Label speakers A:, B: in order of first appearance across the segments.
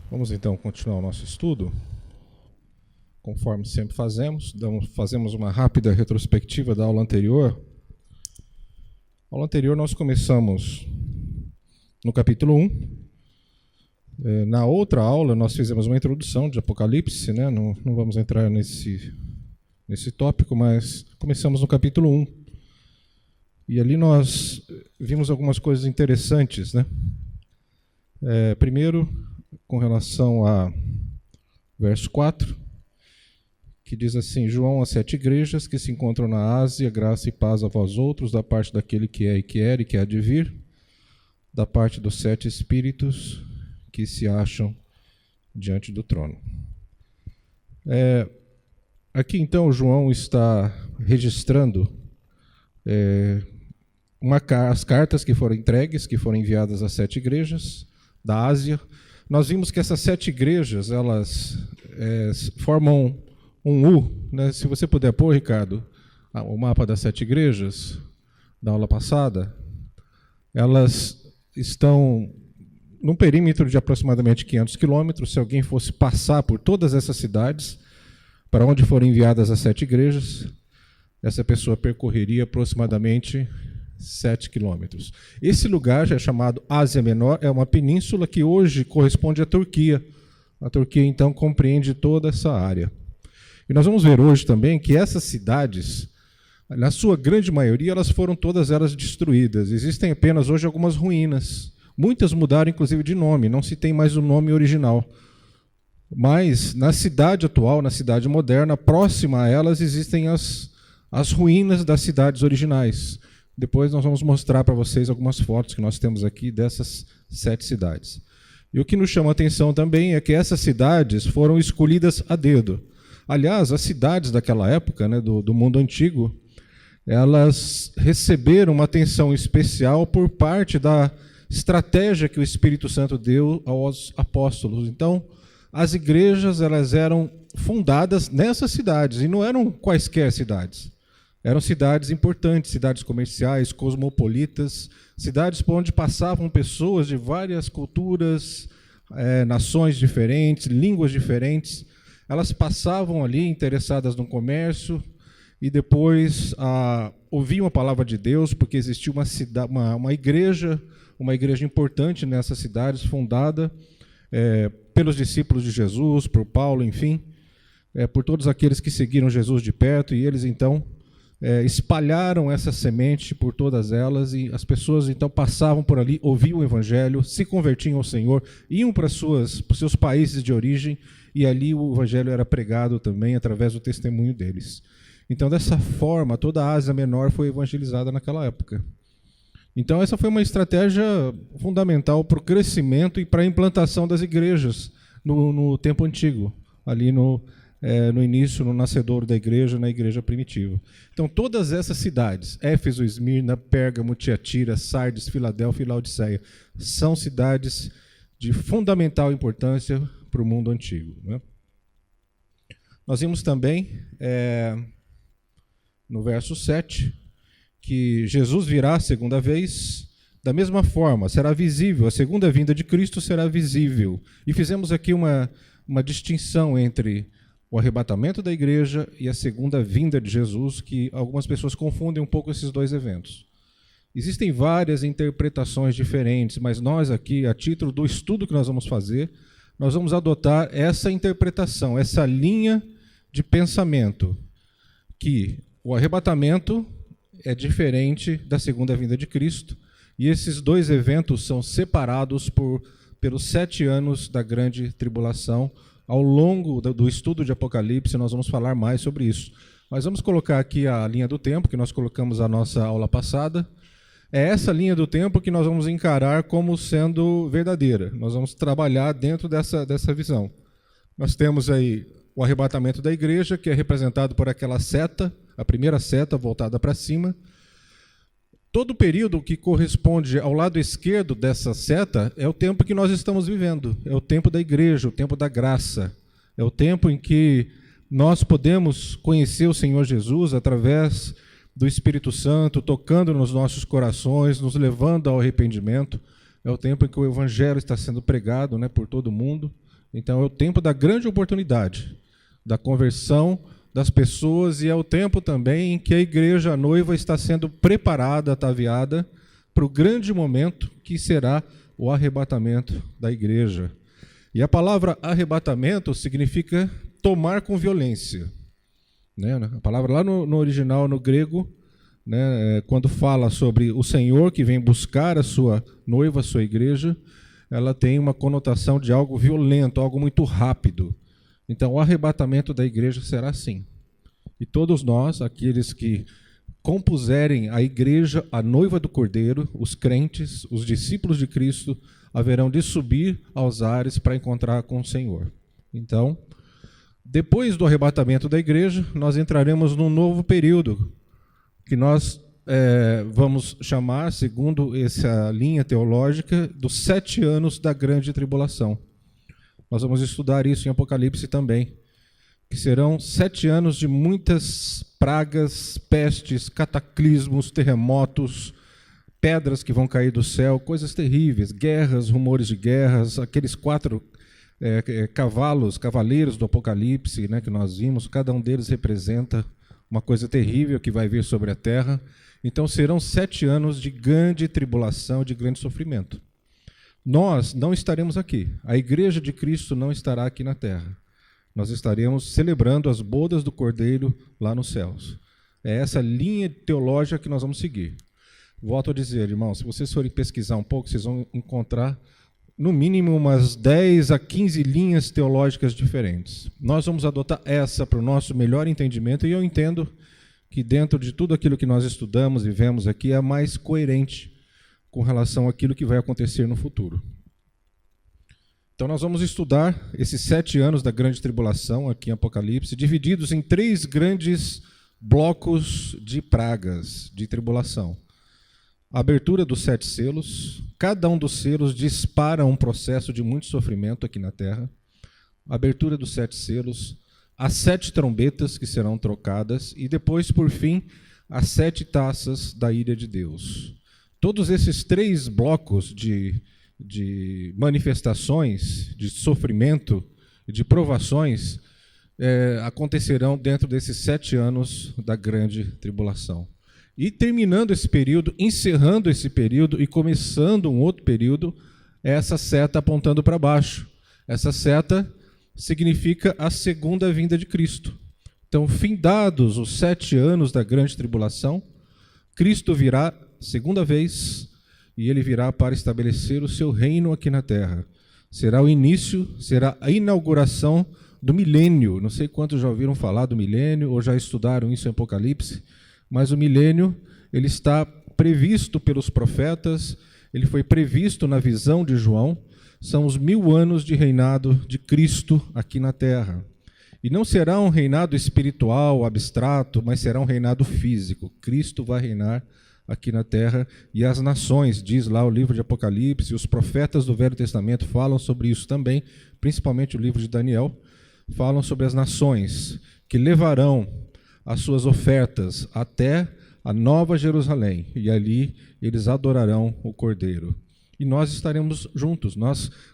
A: Vamos então continuar o nosso estudo, conforme sempre fazemos uma rápida retrospectiva da aula anterior. A aula anterior nós começamos no capítulo 1. Na outra aula nós fizemos uma introdução de Apocalipse, né? Não vamos entrar nesse tópico, mas começamos no capítulo 1. E ali nós vimos algumas coisas interessantes, né? Primeiro, com relação a verso 4, que diz assim: João, às 7 igrejas que se encontram na Ásia, graça e paz a vós outros, da parte daquele que é e que era e que há de vir, da parte dos 7 espíritos que se acham diante do trono. Aqui então João está registrando as cartas que foram entregues, que foram enviadas às 7 igrejas da Ásia. Nós vimos que essas 7 igrejas, elas formam um U, né? Se você puder pôr, Ricardo, o mapa das 7 igrejas da aula passada, elas estão num perímetro de aproximadamente 500 quilômetros. Se alguém fosse passar por todas essas cidades, para onde foram enviadas as 7 igrejas, essa pessoa percorreria aproximadamente 7 quilômetros. Esse lugar já é chamado Ásia Menor, é uma península que hoje corresponde à Turquia. A Turquia, então, compreende toda essa área. E nós vamos ver hoje também que essas cidades, na sua grande maioria, elas foram todas elas destruídas. Existem apenas hoje algumas ruínas. Muitas mudaram, inclusive, de nome, não se tem mais o nome original. Mas, na cidade atual, na cidade moderna, próxima a elas, existem as ruínas das cidades originais. Depois nós vamos mostrar para vocês algumas fotos que nós temos aqui dessas 7 cidades. E o que nos chama a atenção também é que essas cidades foram escolhidas a dedo. Aliás, as cidades daquela época, né, do mundo antigo, elas receberam uma atenção especial por parte da estratégia que o Espírito Santo deu aos apóstolos. Então, as igrejas elas eram fundadas nessas cidades, e não eram quaisquer cidades. Eram cidades importantes, cidades comerciais, cosmopolitas, cidades por onde passavam pessoas de várias culturas, nações diferentes, línguas diferentes. Elas passavam ali interessadas no comércio e depois ouviam a palavra de Deus, porque existia uma igreja importante nessas cidades, fundada pelos discípulos de Jesus, por Paulo, enfim, por todos aqueles que seguiram Jesus de perto, e eles então espalharam essa semente por todas elas, e as pessoas então passavam por ali, ouviam o evangelho, se convertiam ao Senhor, iam para os seus países de origem, e ali o evangelho era pregado também através do testemunho deles. Então, dessa forma, toda a Ásia Menor foi evangelizada naquela época. Então, essa foi uma estratégia fundamental para o crescimento e para a implantação das igrejas no tempo antigo, ali no início, no nascedouro da igreja, na igreja primitiva. Então, todas essas cidades, Éfeso, Esmirna, Pérgamo, Tiatira, Sardes, Filadélfia e Laodiceia, são cidades de fundamental importância para o mundo antigo, né? Nós vimos também, no verso 7, que Jesus virá a segunda vez, da mesma forma, será visível, a segunda vinda de Cristo será visível. E fizemos aqui uma distinção entre o arrebatamento da igreja e a segunda vinda de Jesus, que algumas pessoas confundem um pouco esses dois eventos. Existem várias interpretações diferentes, mas nós aqui, a título do estudo que nós vamos fazer, nós vamos adotar essa interpretação, essa linha de pensamento, que o arrebatamento é diferente da segunda vinda de Cristo, e esses dois eventos são separados pelos 7 anos da grande tribulação. Ao longo do estudo de Apocalipse, nós vamos falar mais sobre isso. Mas vamos colocar aqui a linha do tempo, que nós colocamos na nossa aula passada. É essa linha do tempo que nós vamos encarar como sendo verdadeira. Nós vamos trabalhar dentro dessa visão. Nós temos aí o arrebatamento da igreja, que é representado por aquela seta, a primeira seta voltada para cima. Todo o período que corresponde ao lado esquerdo dessa seta é o tempo que nós estamos vivendo. É o tempo da igreja, o tempo da graça. É o tempo em que nós podemos conhecer o Senhor Jesus através do Espírito Santo, tocando nos nossos corações, nos levando ao arrependimento. É o tempo em que o Evangelho está sendo pregado, né, por todo mundo. Então é o tempo da grande oportunidade, da conversão das pessoas, e é o tempo também em que a igreja, a noiva, está sendo preparada, ataviada, para o grande momento que será o arrebatamento da igreja. E a palavra arrebatamento significa tomar com violência. Né? A palavra lá no original, no grego, né, quando fala sobre o Senhor que vem buscar a sua noiva, a sua igreja, ela tem uma conotação de algo violento, algo muito rápido. Então, o arrebatamento da igreja será assim. E todos nós, aqueles que compuserem a igreja, a noiva do Cordeiro, os crentes, os discípulos de Cristo, haverão de subir aos ares para encontrar com o Senhor. Então, depois do arrebatamento da igreja, nós entraremos num novo período, que nós vamos chamar, segundo essa linha teológica, dos 7 anos da grande tribulação. Nós vamos estudar isso em Apocalipse também, que serão 7 anos de muitas pragas, pestes, cataclismos, terremotos, pedras que vão cair do céu, coisas terríveis, guerras, rumores de guerras, aqueles 4 cavaleiros do Apocalipse, né, que nós vimos, cada um deles representa uma coisa terrível que vai vir sobre a terra. Então serão 7 anos de grande tribulação, de grande sofrimento. Nós não estaremos aqui, a igreja de Cristo não estará aqui na terra. Nós estaremos celebrando as bodas do Cordeiro lá nos céus. É essa linha teológica que nós vamos seguir. Volto a dizer, irmãos, se vocês forem pesquisar um pouco, vocês vão encontrar no mínimo umas 10 a 15 linhas teológicas diferentes. Nós vamos adotar essa para o nosso melhor entendimento, e eu entendo que dentro de tudo aquilo que nós estudamos e vemos aqui, é a mais coerente com relação àquilo que vai acontecer no futuro. Então nós vamos estudar esses 7 anos da grande tribulação aqui em Apocalipse, divididos em 3 grandes blocos de pragas, de tribulação. A abertura dos 7 selos, cada um dos selos dispara um processo de muito sofrimento aqui na terra. A abertura dos 7 selos, as 7 trombetas que serão trocadas, e depois, por fim, as 7 taças da ira de Deus. Todos esses 3 blocos de manifestações, de sofrimento e de provações acontecerão dentro desses 7 anos da grande tribulação. E terminando esse período, encerrando esse período e começando um outro período, é essa seta apontando para baixo. Essa seta significa a segunda vinda de Cristo. Então, findados os 7 anos da grande tribulação, Cristo virá segunda vez, e ele virá para estabelecer o seu reino aqui na terra. Será o início, será a inauguração do milênio. Não sei quantos já ouviram falar do milênio ou já estudaram isso em Apocalipse, mas o milênio ele está previsto pelos profetas, ele foi previsto na visão de João. São os 1000 anos de reinado de Cristo aqui na terra. E não será um reinado espiritual, abstrato, mas será um reinado físico. Cristo vai reinar aqui na terra, e as nações, diz lá o livro de Apocalipse, os profetas do Velho Testamento falam sobre isso também, principalmente o livro de Daniel, falam sobre as nações que levarão as suas ofertas até a Nova Jerusalém, e ali eles adorarão o Cordeiro. E nós estaremos juntos.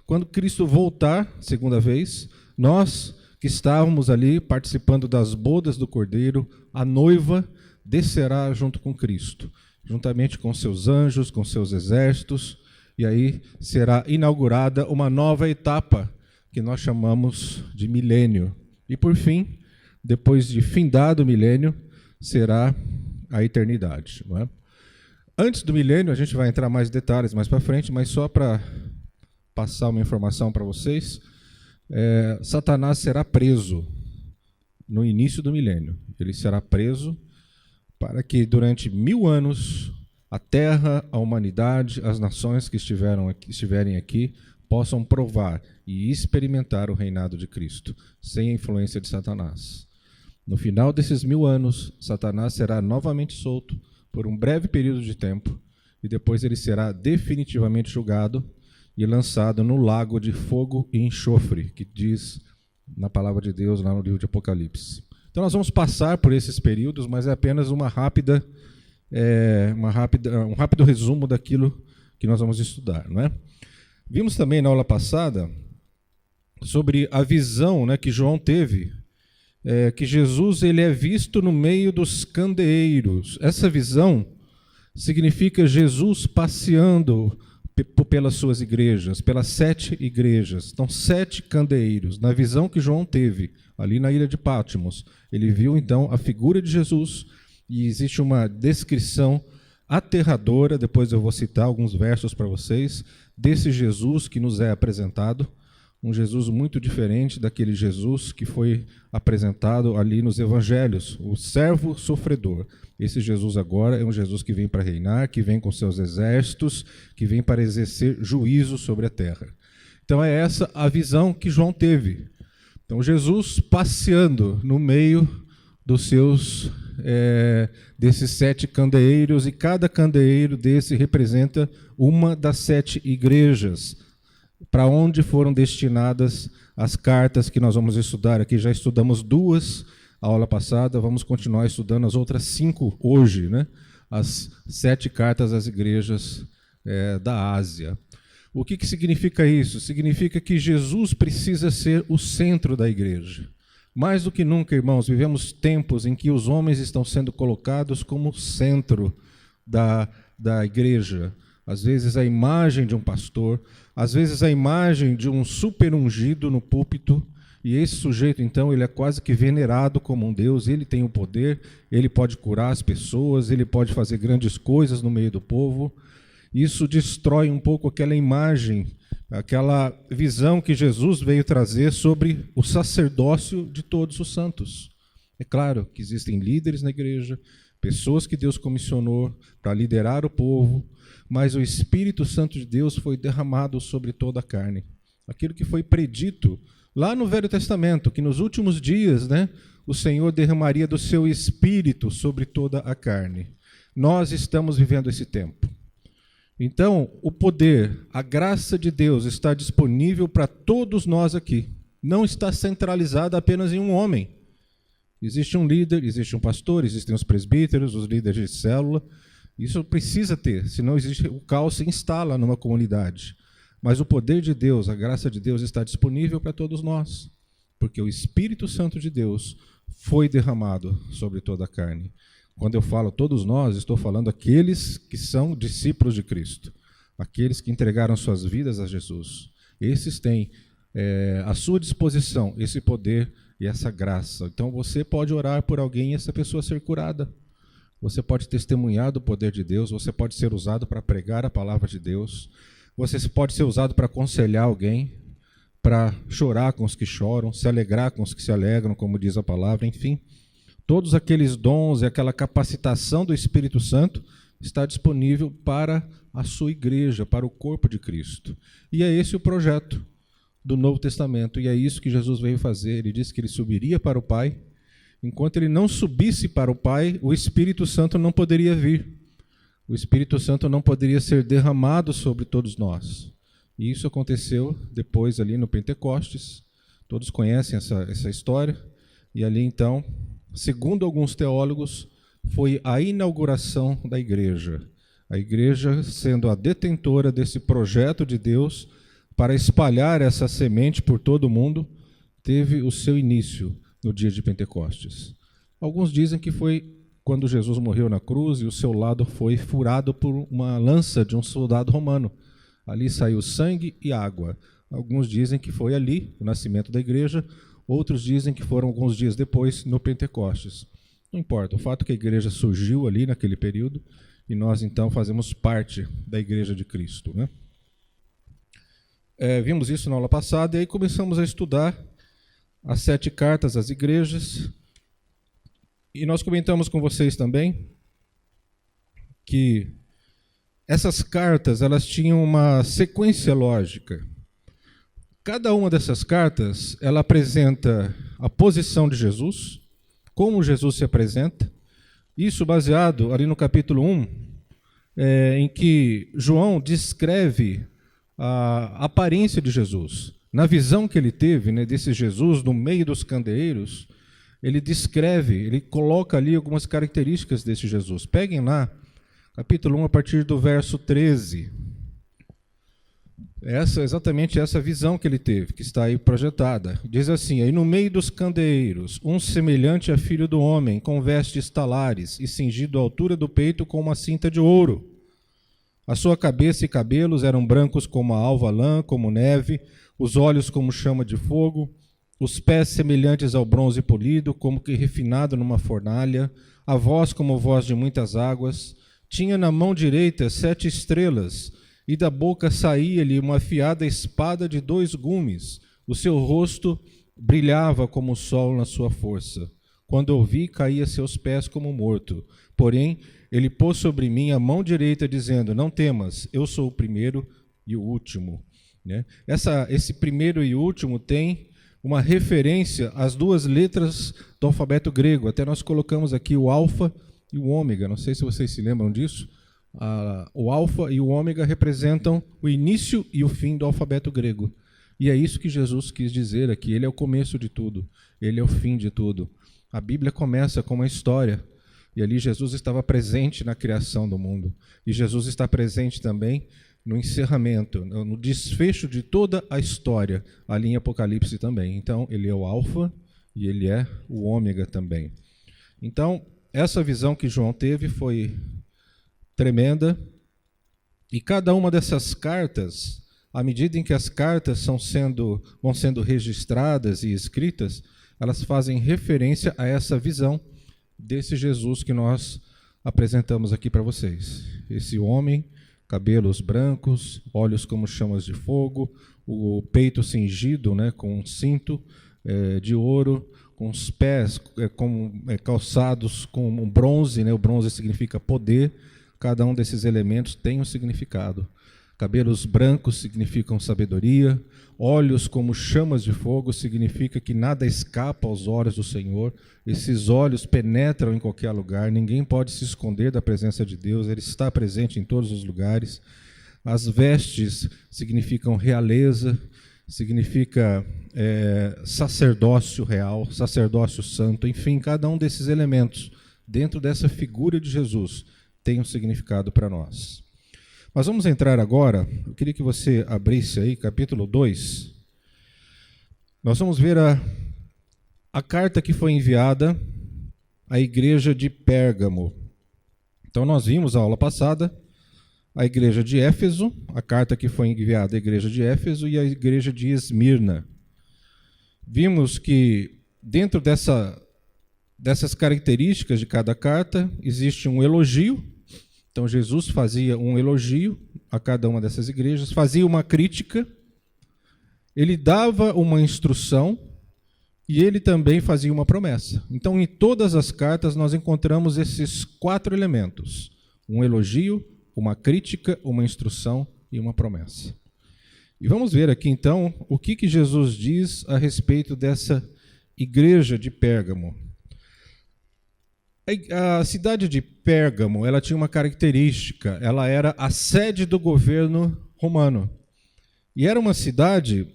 A: Quando Cristo voltar, segunda vez, nós que estávamos ali participando das bodas do Cordeiro, a noiva descerá junto com Cristo, juntamente com seus anjos, com seus exércitos, e aí será inaugurada uma nova etapa que nós chamamos de milênio. E por fim, depois de findado o milênio, será a eternidade, não é? Antes do milênio, a gente vai entrar mais detalhes mais para frente, mas só para passar uma informação para vocês, Satanás será preso no início do milênio. Ele será preso para que durante 1000 anos a terra, a humanidade, as nações que estiverem aqui possam provar e experimentar o reinado de Cristo, sem a influência de Satanás. No final desses 1000 anos, Satanás será novamente solto por um breve período de tempo, e depois ele será definitivamente julgado e lançado no lago de fogo e enxofre, que diz na palavra de Deus lá no livro de Apocalipse. Então nós vamos passar por esses períodos, mas é apenas um rápido resumo daquilo que nós vamos estudar, não é? Vimos também na aula passada sobre a visão, né, que João teve, que Jesus ele é visto no meio dos candeeiros. Essa visão significa Jesus passeando pelas suas igrejas, pelas 7 igrejas. Então, 7 candeeiros. Na visão que João teve, ali na ilha de Patmos, ele viu, então, a figura de Jesus, e existe uma descrição aterradora, depois eu vou citar alguns versos para vocês, desse Jesus que nos é apresentado, um Jesus muito diferente daquele Jesus que foi apresentado ali nos evangelhos, o servo sofredor. Esse Jesus agora é um Jesus que vem para reinar, que vem com seus exércitos, que vem para exercer juízo sobre a terra. Então é essa a visão que João teve. Então Jesus passeando no meio dos seus desses 7 candeeiros, e cada candeeiro desse representa uma das 7 igrejas, para onde foram destinadas as cartas que nós vamos estudar aqui. Já estudamos 2 a aula passada, vamos continuar estudando as outras 5 hoje, né? As 7 cartas às igrejas da Ásia. O que significa isso? Significa que Jesus precisa ser o centro da igreja. Mais do que nunca, irmãos, vivemos tempos em que os homens estão sendo colocados como centro da igreja. Às vezes a imagem de um pastor, às vezes a imagem de um super ungido no púlpito, e esse sujeito, então, ele é quase que venerado como um Deus, ele tem o poder, ele pode curar as pessoas, ele pode fazer grandes coisas no meio do povo. Isso destrói um pouco aquela imagem, aquela visão que Jesus veio trazer sobre o sacerdócio de todos os santos. É claro que existem líderes na igreja, pessoas que Deus comissionou para liderar o povo, mas o Espírito Santo de Deus foi derramado sobre toda a carne. Aquilo que foi predito lá no Velho Testamento, que nos últimos dias, né, o Senhor derramaria do seu Espírito sobre toda a carne. Nós estamos vivendo esse tempo. Então, o poder, a graça de Deus está disponível para todos nós aqui. Não está centralizada apenas em um homem. Existe um líder, existe um pastor, existem os presbíteros, os líderes de célula. Isso precisa ter, senão o caos se instala numa comunidade. Mas o poder de Deus, a graça de Deus está disponível para todos nós, porque o Espírito Santo de Deus foi derramado sobre toda a carne. Quando eu falo todos nós, estou falando aqueles que são discípulos de Cristo, aqueles que entregaram suas vidas a Jesus. Esses têm à sua disposição esse poder e essa graça. Então você pode orar por alguém e essa pessoa ser curada. Você pode testemunhar do poder de Deus, você pode ser usado para pregar a palavra de Deus, você pode ser usado para aconselhar alguém, para chorar com os que choram, se alegrar com os que se alegram, como diz a palavra, enfim. Todos aqueles dons e aquela capacitação do Espírito Santo está disponível para a sua igreja, para o corpo de Cristo. E é esse o projeto do Novo Testamento, e é isso que Jesus veio fazer. Ele disse que ele subiria para o Pai. Enquanto ele não subisse para o Pai, o Espírito Santo não poderia vir. O Espírito Santo não poderia ser derramado sobre todos nós. E isso aconteceu depois ali no Pentecostes. Todos conhecem essa história. E ali então, segundo alguns teólogos, foi a inauguração da igreja. A igreja sendo a detentora desse projeto de Deus para espalhar essa semente por todo o mundo, teve o seu início no dia de Pentecostes. Alguns dizem que foi quando Jesus morreu na cruz e o seu lado foi furado por uma lança de um soldado romano. Ali saiu sangue e água. Alguns dizem que foi ali o nascimento da igreja, outros dizem que foram alguns dias depois, no Pentecostes. Não importa, o fato é que a igreja surgiu ali naquele período e nós então fazemos parte da igreja de Cristo, né? Vimos isso na aula passada e aí começamos a estudar as 7 cartas às igrejas. E nós comentamos com vocês também que essas cartas elas tinham uma sequência lógica. Cada uma dessas cartas ela apresenta a posição de Jesus, como Jesus se apresenta, isso baseado ali no capítulo 1, em que João descreve a aparência de Jesus. Na visão que ele teve, né, desse Jesus no meio dos candeeiros, ele descreve, ele coloca ali algumas características desse Jesus. Peguem lá, capítulo 1, a partir do verso 13. Exatamente essa visão que ele teve, que está aí projetada. Diz assim: aí no meio dos candeeiros, um semelhante a filho do homem, com vestes talares e cingido à altura do peito com uma cinta de ouro. A sua cabeça e cabelos eram brancos como a alva lã, como neve, os olhos como chama de fogo, os pés semelhantes ao bronze polido, como que refinado numa fornalha, a voz como voz de muitas águas. Tinha na mão direita 7 estrelas, e da boca saía-lhe uma afiada espada de 2 gumes. O seu rosto brilhava como o sol na sua força. Quando eu vi, caí a seus pés como morto. Porém, ele pôs sobre mim a mão direita, dizendo: não temas, eu sou o primeiro e o último. Né? Esse primeiro e último tem uma referência às 2 letras do alfabeto grego. Até nós colocamos aqui o alfa e o ômega. Não sei se vocês se lembram disso. O alfa e o ômega representam o início e o fim do alfabeto grego. E é isso que Jesus quis dizer aqui. Ele é o começo de tudo. Ele é o fim de tudo. A Bíblia começa com uma história. E ali Jesus estava presente na criação do mundo. E Jesus está presente também no encerramento, no desfecho de toda a história, ali em Apocalipse também. Então, ele é o alfa e ele é o ômega também. Então, essa visão que João teve foi tremenda, e cada uma dessas cartas, à medida em que as cartas vão sendo registradas e escritas, elas fazem referência a essa visão desse Jesus que nós apresentamos aqui para vocês. Esse homem, cabelos brancos, olhos como chamas de fogo, o peito cingido, né, com um cinto de ouro, com os pés calçados com bronze, né, o bronze significa poder. Cada um desses elementos tem um significado. Cabelos brancos significam sabedoria, olhos como chamas de fogo significa que nada escapa aos olhos do Senhor. Esses olhos penetram em qualquer lugar, ninguém pode se esconder da presença de Deus, ele está presente em todos os lugares. As vestes significam realeza, significa sacerdócio real, sacerdócio santo, enfim, cada um desses elementos, dentro dessa figura de Jesus, tem um significado para nós. Mas vamos entrar agora, eu queria que você abrisse aí, capítulo 2. Nós vamos ver a carta que foi enviada à igreja de Pérgamo. Então nós vimos a aula passada a igreja de Éfeso, a carta que foi enviada à igreja de Éfeso e à igreja de Esmirna. Vimos que dentro dessas características de cada carta existe um elogio. Então Jesus fazia um elogio a cada uma dessas igrejas, fazia uma crítica, ele dava uma instrução e ele também fazia uma promessa. Então em todas as cartas nós encontramos esses 4 elementos: um elogio, uma crítica, uma instrução e uma promessa. E vamos ver aqui então o que Jesus diz a respeito dessa igreja de Pérgamo. A cidade de Pérgamo, ela tinha uma característica, ela era a sede do governo romano. E era uma cidade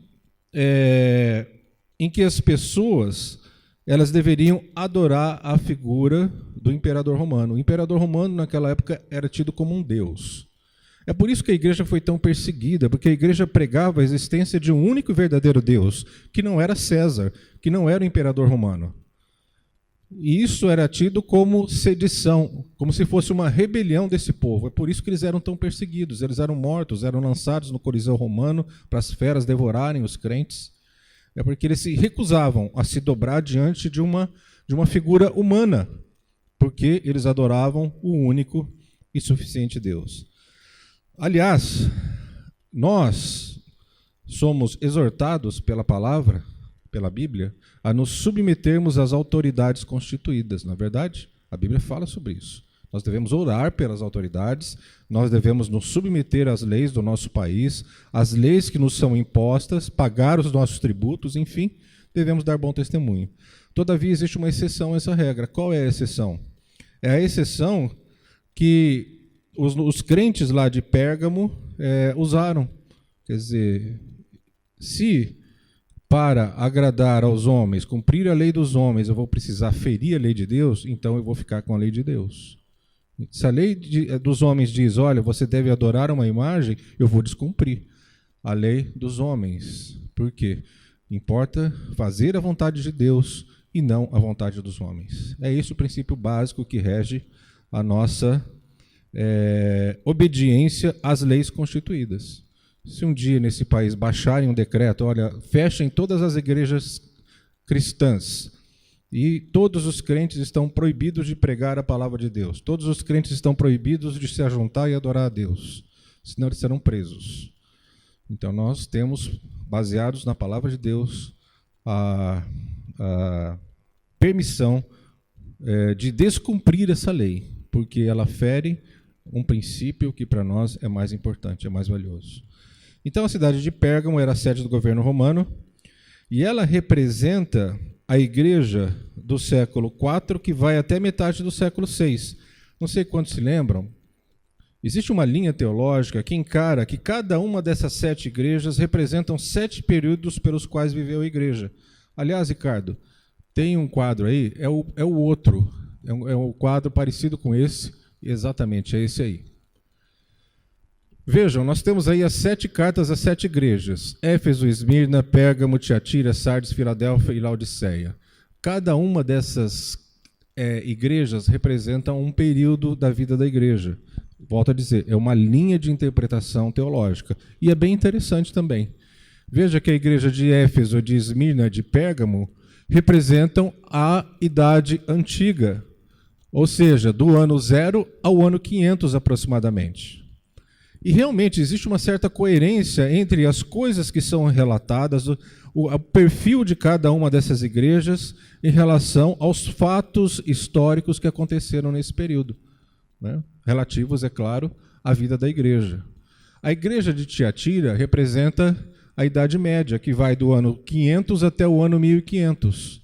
A: em que as pessoas elas deveriam adorar a figura do imperador romano. O imperador romano, naquela época, era tido como um deus. É por isso que a igreja foi tão perseguida, porque a igreja pregava a existência de um único e verdadeiro Deus, que não era César, que não era o imperador romano. E isso era tido como sedição, como se fosse uma rebelião desse povo. É por isso que eles eram tão perseguidos. Eles eram mortos, eram lançados no Coliseu romano para as feras devorarem os crentes. É porque eles se recusavam a se dobrar diante de uma figura humana, porque eles adoravam o único e suficiente Deus. Aliás, nós somos exortados pela palavra, pela Bíblia, a nos submetermos às autoridades constituídas, não é verdade? A Bíblia fala sobre isso. Nós devemos orar pelas autoridades, nós devemos nos submeter às leis do nosso país, às leis que nos são impostas, pagar os nossos tributos, enfim, devemos dar bom testemunho. Todavia, existe uma exceção a essa regra. Qual é a exceção? É a exceção que os crentes lá de Pérgamo usaram. Quer dizer, se para agradar aos homens, cumprir a lei dos homens, eu vou precisar ferir a lei de Deus, então eu vou ficar com a lei de Deus. Se a lei dos homens diz, olha, você deve adorar uma imagem, eu vou descumprir. a lei dos homens. Por quê? Importa fazer a vontade de Deus e não a vontade dos homens. É esse o princípio básico que rege a nossa obediência às leis constituídas. Se um dia nesse país baixarem um decreto, olha, fechem todas as igrejas cristãs e todos os crentes estão proibidos de pregar a palavra de Deus, todos os crentes estão proibidos de se ajuntar e adorar a Deus, senão eles serão presos. Então nós temos, baseados na palavra de Deus, a permissão de descumprir essa lei, porque ela fere um princípio que para nós é mais importante, é mais valioso. Então a cidade de Pérgamo era a sede do governo romano e ela representa a igreja do século IV que vai até metade do século VI. Não sei quantos se lembram, existe uma linha teológica que encara que cada uma dessas 7 igrejas representam 7 períodos pelos quais viveu a igreja. Aliás, Ricardo, tem um quadro aí, é o outro, é um quadro parecido com esse, exatamente, é esse aí. Vejam, nós temos aí as 7 cartas às 7 igrejas, Éfeso, Esmirna, Pérgamo, Tiatira, Sardes, Filadélfia e Laodiceia. Cada uma dessas igrejas representa um período da vida da igreja. Volto a dizer, é uma linha de interpretação teológica. E é bem interessante também. Veja que a igreja de Éfeso, de Esmirna, de Pérgamo, representam a Idade Antiga, ou seja, do ano 0 ao ano 500 aproximadamente. E realmente existe uma certa coerência entre as coisas que são relatadas, o perfil de cada uma dessas igrejas em relação aos fatos históricos que aconteceram nesse período, né? Relativos, é claro, à vida da igreja. A igreja de Tiatira representa a Idade Média, que vai do ano 500 até o ano 1500.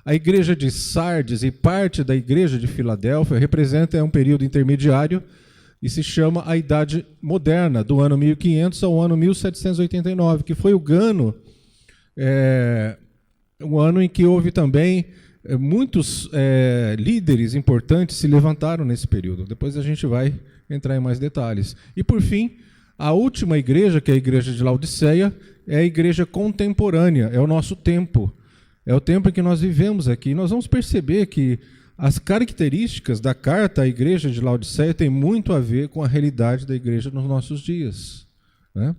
A: A igreja de Sardes e parte da igreja de Filadélfia representa um período intermediário e se chama a Idade Moderna, do ano 1500 ao ano 1789, que foi um ano em que houve também muitos líderes importantes se levantaram nesse período. Depois a gente vai entrar em mais detalhes. E, por fim, a última igreja, que é a igreja de Laodiceia, é a igreja contemporânea, é o nosso tempo. É o tempo em que nós vivemos aqui. Nós vamos perceber que as características da carta à igreja de Laodiceia têm muito a ver com a realidade da igreja nos nossos dias, né?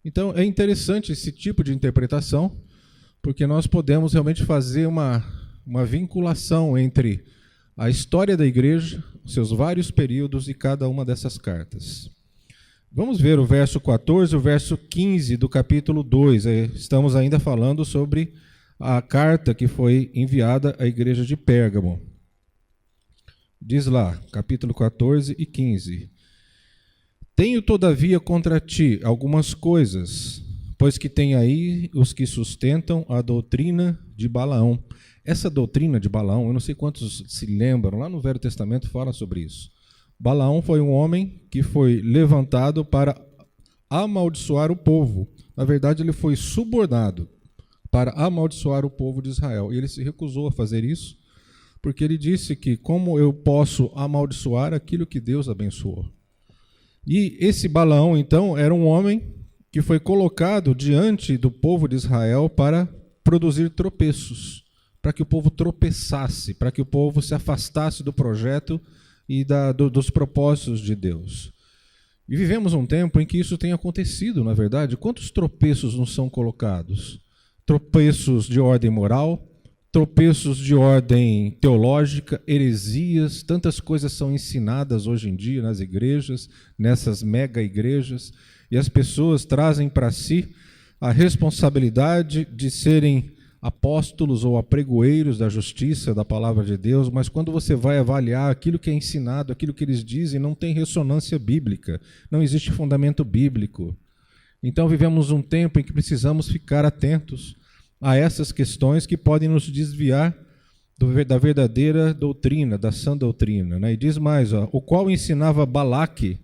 A: Então, é interessante esse tipo de interpretação, porque nós podemos realmente fazer uma vinculação entre a história da igreja, seus vários períodos e cada uma dessas cartas. Vamos ver o verso 14 e o verso 15 do capítulo 2. Estamos ainda falando sobre a carta que foi enviada à igreja de Pérgamo. Diz lá, capítulo 14 e 15. Tenho, todavia, contra ti algumas coisas, pois que tem aí os que sustentam a doutrina de Balaão. Essa doutrina de Balaão, eu não sei quantos se lembram, lá no Velho Testamento fala sobre isso. Balaão foi um homem que foi levantado para amaldiçoar o povo. Na verdade, ele foi subornado para amaldiçoar o povo de Israel. E ele se recusou a fazer isso, porque ele disse que como eu posso amaldiçoar aquilo que Deus abençoou? E esse Balaão, então, era um homem que foi colocado diante do povo de Israel para produzir tropeços, para que o povo tropeçasse, para que o povo se afastasse do projeto e dos propósitos de Deus. E vivemos um tempo em que isso tem acontecido, na verdade. Quantos tropeços nos são colocados? Tropeços de ordem moral, tropeços de ordem teológica, heresias, tantas coisas são ensinadas hoje em dia nas igrejas, nessas mega igrejas, e as pessoas trazem para si a responsabilidade de serem apóstolos ou apregoeiros da justiça, da palavra de Deus, mas quando você vai avaliar aquilo que é ensinado, aquilo que eles dizem, não tem ressonância bíblica, não existe fundamento bíblico. Então vivemos um tempo em que precisamos ficar atentos a essas questões que podem nos desviar da verdadeira doutrina, da sã doutrina, né? E diz mais, o qual ensinava Balaque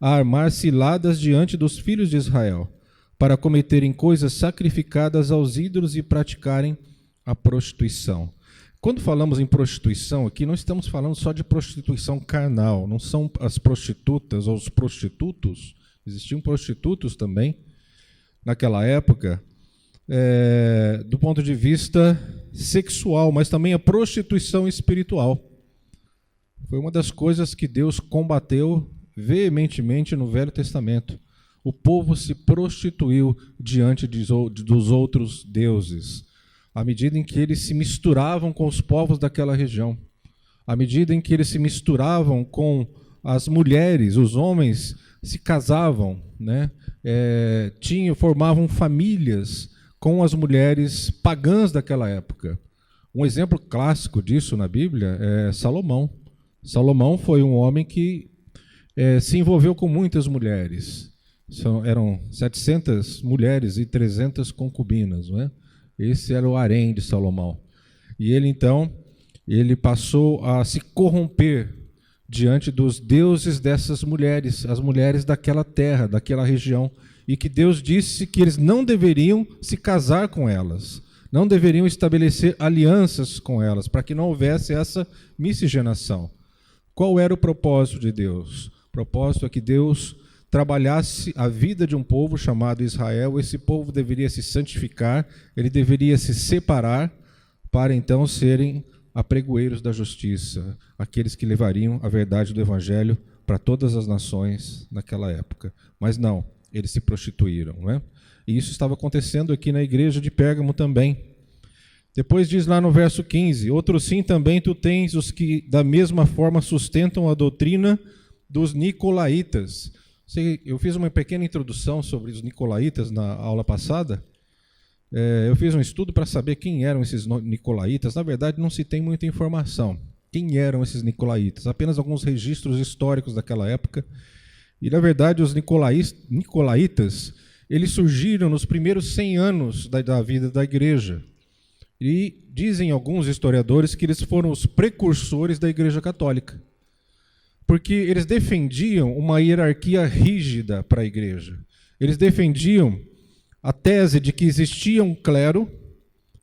A: a armar ciladas diante dos filhos de Israel, para cometerem coisas sacrificadas aos ídolos e praticarem a prostituição. Quando falamos em prostituição aqui, não estamos falando só de prostituição carnal, não são as prostitutas ou os prostitutos, existiam prostitutos também, naquela época, do ponto de vista sexual, mas também a prostituição espiritual. Foi uma das coisas que Deus combateu veementemente no Velho Testamento. O povo se prostituiu diante dos outros deuses, à medida em que eles se misturavam com os povos daquela região, à medida em que eles se misturavam com as mulheres, os homens se casavam, né? Formavam famílias com as mulheres pagãs daquela época. Um exemplo clássico disso na Bíblia é Salomão. Salomão foi um homem que se envolveu com muitas mulheres. Eram 700 mulheres e 300 concubinas, não é? Esse era o harém de Salomão. E ele, então, ele passou a se corromper diante dos deuses dessas mulheres, as mulheres daquela terra, daquela região, e que Deus disse que eles não deveriam se casar com elas, não deveriam estabelecer alianças com elas, para que não houvesse essa miscigenação. Qual era o propósito de Deus? O propósito é que Deus trabalhasse a vida de um povo chamado Israel. Esse povo deveria se santificar, ele deveria se separar para então serem apregoeiros da justiça, aqueles que levariam a verdade do Evangelho para todas as nações naquela época. Mas não, eles se prostituíram, não é? E isso estava acontecendo aqui na igreja de Pérgamo também. Depois diz lá no verso 15, outro sim também tu tens os que da mesma forma sustentam a doutrina dos nicolaítas. Eu fiz uma pequena introdução sobre os nicolaítas na aula passada. Eu fiz um estudo para saber quem eram esses nicolaítas. Na verdade, não se tem muita informação. Quem eram esses nicolaítas? Apenas alguns registros históricos daquela época. E, na verdade, os nicolaítas, eles surgiram nos primeiros 100 anos da vida da igreja. E dizem alguns historiadores que eles foram os precursores da Igreja Católica, porque eles defendiam uma hierarquia rígida para a igreja. Eles defendiam a tese de que existia um clero,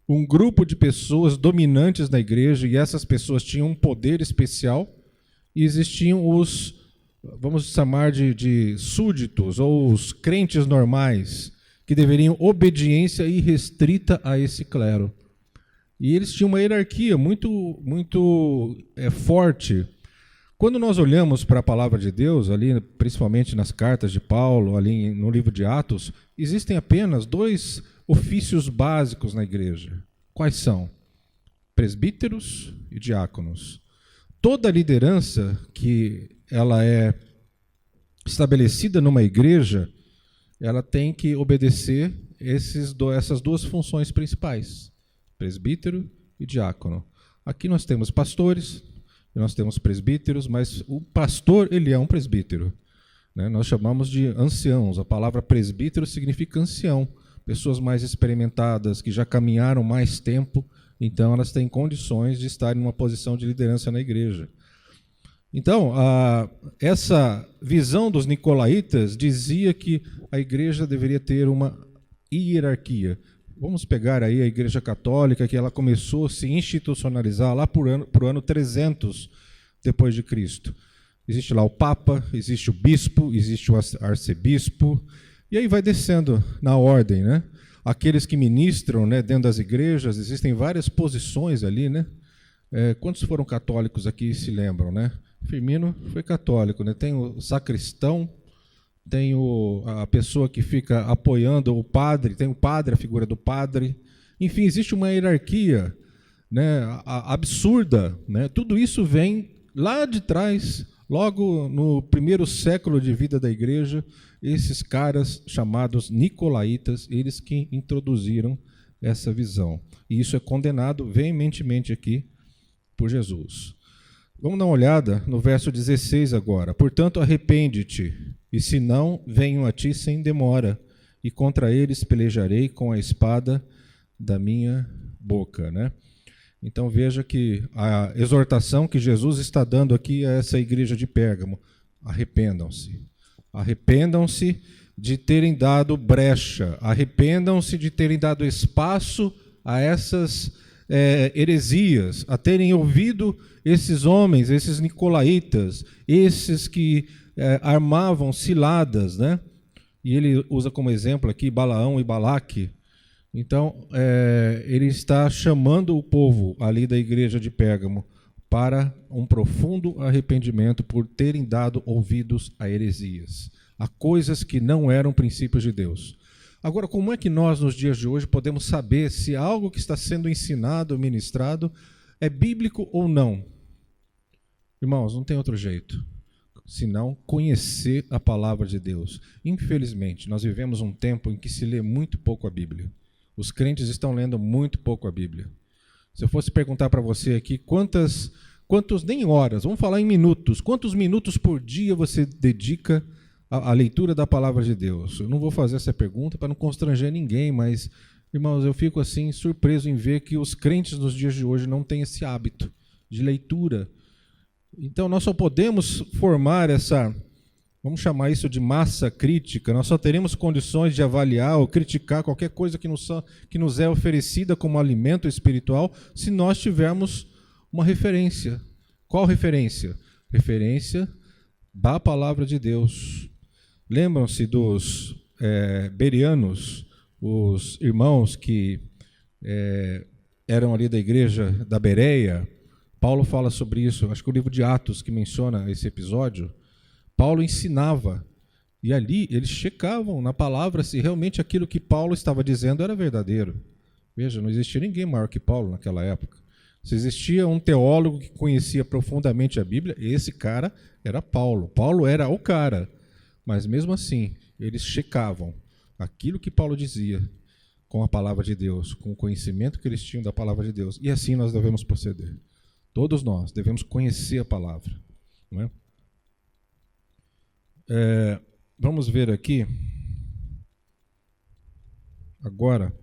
A: um grupo de pessoas dominantes na igreja, e essas pessoas tinham um poder especial, e existiam os, vamos chamar de súditos, ou os crentes normais, que deveriam obediência irrestrita a esse clero. E eles tinham uma hierarquia muito forte. Quando nós olhamos para a palavra de Deus, ali, principalmente nas cartas de Paulo, ali no livro de Atos, existem apenas 2 ofícios básicos na igreja. Quais são? Presbíteros e diáconos. Toda liderança que ela é estabelecida numa igreja, ela tem que obedecer essas 2 funções principais. Presbítero e diácono. Aqui nós temos pastores, nós temos presbíteros, mas o pastor, ele é um presbítero, né? Nós chamamos de anciãos. A palavra presbítero significa ancião, pessoas mais experimentadas, que já caminharam mais tempo, então elas têm condições de estar em uma posição de liderança na igreja. Então, essa visão dos nicolaítas dizia que a igreja deveria ter uma hierarquia. Vamos pegar aí a Igreja Católica, que ela começou a se institucionalizar lá por ano 300 depois de Cristo. Existe lá o Papa, existe o Bispo, existe o Arcebispo, e aí vai descendo na ordem, né? Aqueles que ministram, né, dentro das igrejas, existem várias posições ali, né? Quantos foram católicos aqui se lembram, né? Firmino foi católico, né? Tem o sacristão, tem a pessoa que fica apoiando o padre, tem o padre, a figura do padre. Enfim, existe uma hierarquia, né, absurda, né? Tudo isso vem lá de trás, logo no primeiro século de vida da igreja, esses caras chamados nicolaítas, eles que introduziram essa visão. E isso é condenado veementemente aqui por Jesus. Vamos dar uma olhada no verso 16 agora. Portanto, arrepende-te, e se não, venho a ti sem demora, e contra eles pelejarei com a espada da minha boca, né? Então veja que a exortação que Jesus está dando aqui a essa igreja de Pérgamo: arrependam-se. Arrependam-se de terem dado brecha, arrependam-se de terem dado espaço a essas heresias, a terem ouvido esses homens, esses nicolaítas, esses que armavam ciladas, né? e ele usa como exemplo aqui Balaão e Balaque. Então, ele está chamando o povo ali da igreja de Pérgamo para um profundo arrependimento por terem dado ouvidos a heresias, a coisas que não eram princípios de Deus. Agora, como é que nós, nos dias de hoje, podemos saber se algo que está sendo ensinado ou ministrado é bíblico ou não? Irmãos, não tem outro jeito senão conhecer a palavra de Deus. Infelizmente, nós vivemos um tempo em que se lê muito pouco a Bíblia. Os crentes estão lendo muito pouco a Bíblia. Se eu fosse perguntar para você aqui quantos nem horas, vamos falar em minutos, quantos minutos por dia você dedica à leitura da palavra de Deus? Eu não vou fazer essa pergunta para não constranger ninguém, mas, irmãos, eu fico assim surpreso em ver que os crentes nos dias de hoje não têm esse hábito de leitura. Então nós só podemos formar essa, vamos chamar isso de massa crítica, nós só teremos condições de avaliar ou criticar qualquer coisa que nos é oferecida como alimento espiritual se nós tivermos uma referência. Qual referência? Referência da palavra de Deus. Lembram-se dos bereanos, os irmãos que eram ali da igreja da Bereia? Paulo fala sobre isso, acho que o livro de Atos que menciona esse episódio. Paulo ensinava, e ali eles checavam na palavra se realmente aquilo que Paulo estava dizendo era verdadeiro. Veja, não existia ninguém maior que Paulo naquela época. Se existia um teólogo que conhecia profundamente a Bíblia, esse cara era Paulo. Paulo era o cara, mas mesmo assim, eles checavam aquilo que Paulo dizia com a palavra de Deus, com o conhecimento que eles tinham da palavra de Deus. E assim nós devemos proceder. Todos nós devemos conhecer a palavra, não é? Vamos ver aqui, agora,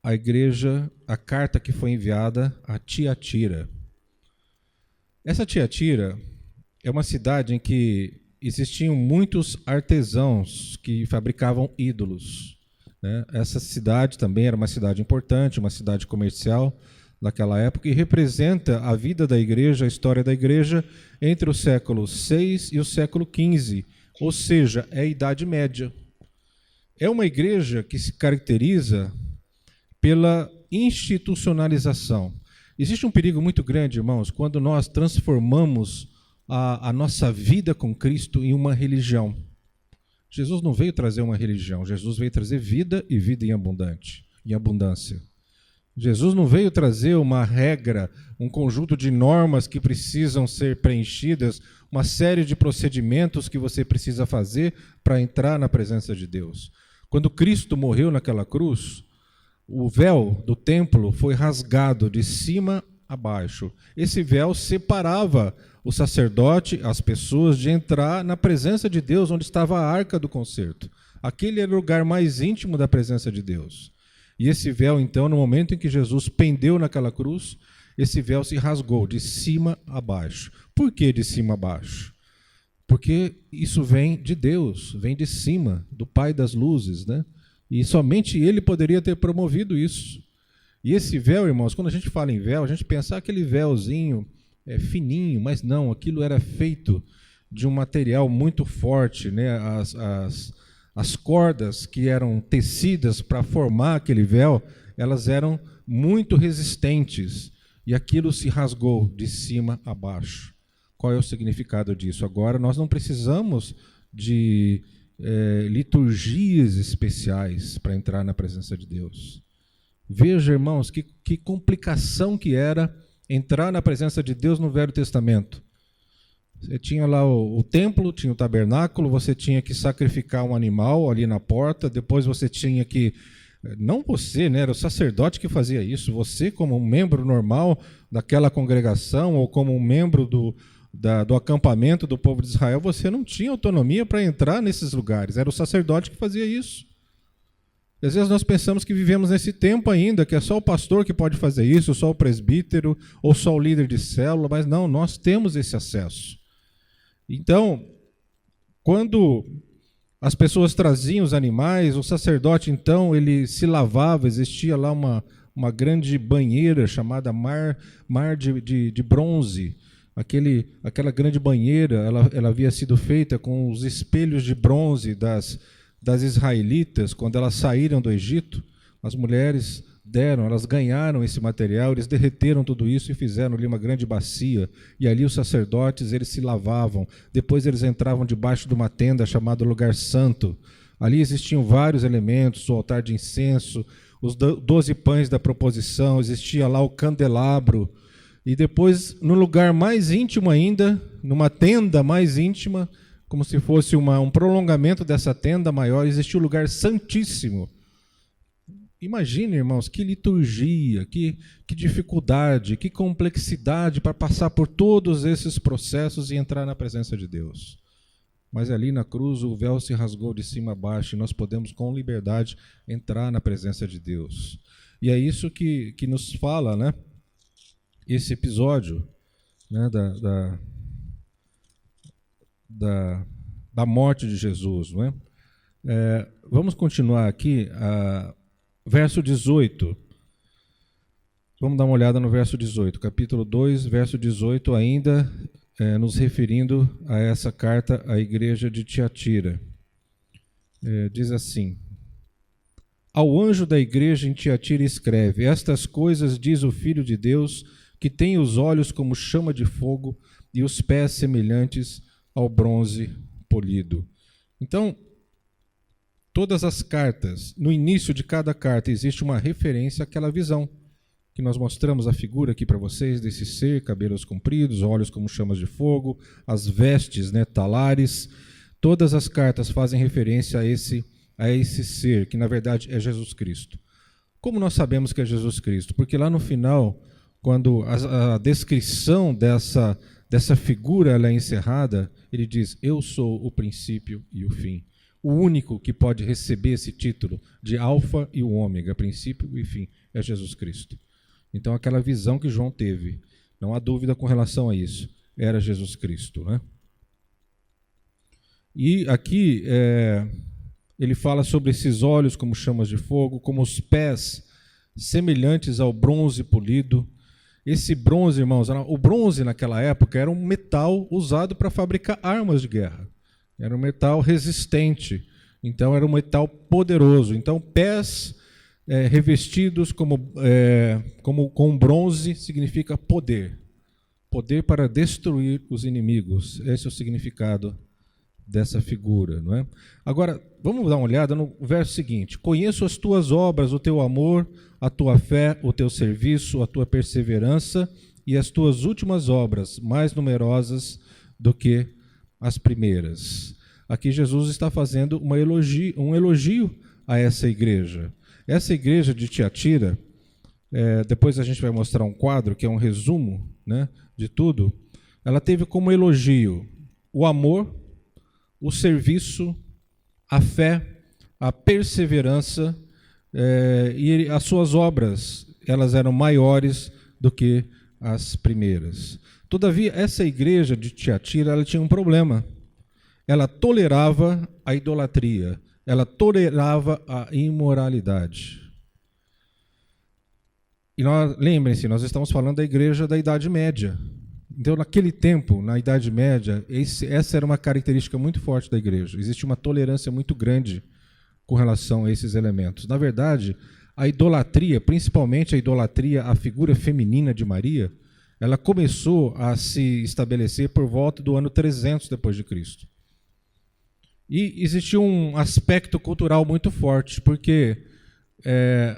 A: a igreja, a carta que foi enviada a Tiatira. Essa Tiatira é uma cidade em que existiam muitos artesãos que fabricavam ídolos, né? Essa cidade também era uma cidade importante, uma cidade comercial daquela época, e representa a vida da igreja, a história da igreja entre o século VI e o século XV, ou seja, é a Idade Média. É uma igreja que se caracteriza pela institucionalização. Existe um perigo muito grande, irmãos, quando nós transformamos a nossa vida com Cristo em uma religião. Jesus não veio trazer uma religião, Jesus veio trazer vida e vida em abundância. Jesus não veio trazer uma regra, um conjunto de normas que precisam ser preenchidas, uma série de procedimentos que você precisa fazer para entrar na presença de Deus. Quando Cristo morreu naquela cruz, o véu do templo foi rasgado de cima a baixo. Esse véu separava o sacerdote, as pessoas, de entrar na presença de Deus, onde estava a arca do concerto. Aquele era o lugar mais íntimo da presença de Deus. E esse véu, então, no momento em que Jesus pendeu naquela cruz, esse véu se rasgou de cima a baixo. Por que de cima a baixo? Porque isso vem de Deus, vem de cima, do Pai das luzes, né? E somente Ele poderia ter promovido isso. E esse véu, irmãos, quando a gente fala em véu, a gente pensa aquele véuzinho fininho, mas não, aquilo era feito de um material muito forte, né? As cordas que eram tecidas para formar aquele véu, elas eram muito resistentes, e aquilo se rasgou de cima a baixo. Qual é o significado disso? Agora, nós não precisamos de liturgias especiais para entrar na presença de Deus. Veja, irmãos, que complicação que era entrar na presença de Deus no Velho Testamento. Você tinha lá o templo, tinha o tabernáculo, você tinha que sacrificar um animal ali na porta, depois você tinha que, não você, né, era o sacerdote que fazia isso, você como um membro normal daquela congregação ou como um membro do acampamento do povo de Israel, você não tinha autonomia para entrar nesses lugares, era o sacerdote que fazia isso. Às vezes nós pensamos que vivemos nesse tempo ainda, que é só o pastor que pode fazer isso, só o presbítero ou só o líder de célula, mas não, nós temos esse acesso. Então, quando as pessoas traziam os animais, o sacerdote, então, ele se lavava, existia lá uma grande banheira chamada mar de bronze, Aquela grande banheira, ela havia sido feita com os espelhos de bronze das israelitas, quando elas saíram do Egito. As mulheres elas ganharam esse material, eles derreteram tudo isso e fizeram ali uma grande bacia, e ali os sacerdotes, eles se lavavam, depois eles entravam debaixo de uma tenda chamada Lugar Santo. Ali existiam vários elementos, o altar de incenso, os 12 pães da proposição, existia lá o candelabro, e depois, no lugar mais íntimo ainda, numa tenda mais íntima, como se fosse um prolongamento dessa tenda maior, existia o lugar santíssimo. Imagine, irmãos, que liturgia, que dificuldade, que complexidade para passar por todos esses processos e entrar na presença de Deus. Mas ali na cruz o véu se rasgou de cima a baixo e nós podemos com liberdade entrar na presença de Deus. E é isso que nos fala, né, esse episódio, né, da morte de Jesus. Não é? Vamos continuar aqui, verso 18. Vamos dar uma olhada no verso 18, capítulo 2, verso 18, ainda nos referindo a essa carta à igreja de Tiatira. Diz assim: Ao anjo da igreja em Tiatira escreve: Estas coisas diz o Filho de Deus, que tem os olhos como chama de fogo e os pés semelhantes ao bronze polido. Então, todas as cartas, no início de cada carta, existe uma referência àquela visão, que nós mostramos a figura aqui para vocês, desse ser, cabelos compridos, olhos como chamas de fogo, as vestes, né, talares. Todas as cartas fazem referência a esse ser, que na verdade é Jesus Cristo. Como nós sabemos que é Jesus Cristo? Porque lá no final, quando a descrição dessa figura ela é encerrada, ele diz: Eu sou o princípio e o fim. O único que pode receber esse título de Alfa e o Ômega, princípio e fim, é Jesus Cristo. Então, aquela visão que João teve, não há dúvida com relação a isso, era Jesus Cristo, né? E aqui ele fala sobre esses olhos como chamas de fogo, como os pés semelhantes ao bronze polido. Esse bronze, irmãos, o bronze naquela época era um metal usado para fabricar armas de guerra. Era um metal resistente, então era um metal poderoso. Então, pés revestidos com bronze significa poder. Poder para destruir os inimigos. Esse é o significado dessa figura, não é? Agora, vamos dar uma olhada no verso seguinte: Conheço as tuas obras, o teu amor, a tua fé, o teu serviço, a tua perseverança e as tuas últimas obras, mais numerosas do que as primeiras. Aqui Jesus está fazendo um elogio a essa igreja. Essa igreja de Tiatira, depois a gente vai mostrar um quadro que é um resumo, né, de tudo. Ela teve como elogio o amor, o serviço, a fé, a perseverança, e as suas obras, elas eram maiores do que as primeiras. Todavia, essa igreja de Tiatira, ela tinha um problema. Ela tolerava a idolatria, ela tolerava a imoralidade. E lembrem-se, nós estamos falando da igreja da Idade Média. Então, naquele tempo, na Idade Média, essa era uma característica muito forte da igreja. Existia uma tolerância muito grande com relação a esses elementos. Na verdade, a idolatria, principalmente a idolatria à figura feminina de Maria, ela começou a se estabelecer por volta do ano 300 depois de Cristo. E existia um aspecto cultural muito forte, porque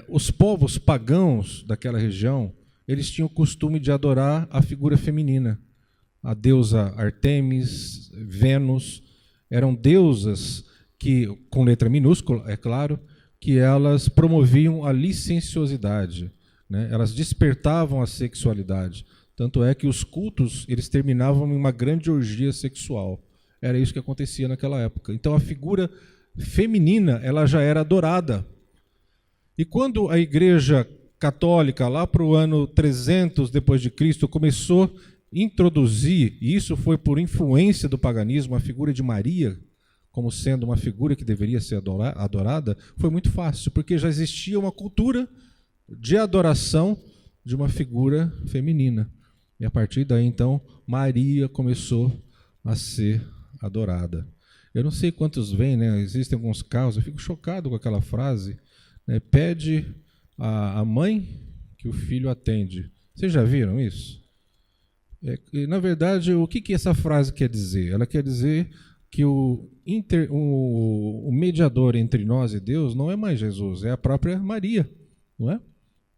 A: os povos pagãos daquela região, eles tinham o costume de adorar a figura feminina. A deusa Artemis, Vênus, eram deusas que, com letra minúscula, é claro, que elas promoviam a licenciosidade, né? Elas despertavam a sexualidade. Tanto é que os cultos, eles terminavam em uma grande orgia sexual. Era isso que acontecia naquela época. Então a figura feminina, ela já era adorada. E quando a igreja católica, lá para o ano 300 depois de Cristo, começou a introduzir, e isso foi por influência do paganismo, a figura de Maria, como sendo uma figura que deveria ser adorada, foi muito fácil, porque já existia uma cultura de adoração de uma figura feminina. E a partir daí, então, Maria começou a ser adorada. Eu não sei quantos vêm, né? Existem alguns casos, eu fico chocado com aquela frase, né? Pede a mãe que o filho atende. Vocês já viram isso? Na verdade, o que essa frase quer dizer? Ela quer dizer que o mediador entre nós e Deus não é mais Jesus, é a própria Maria, não é?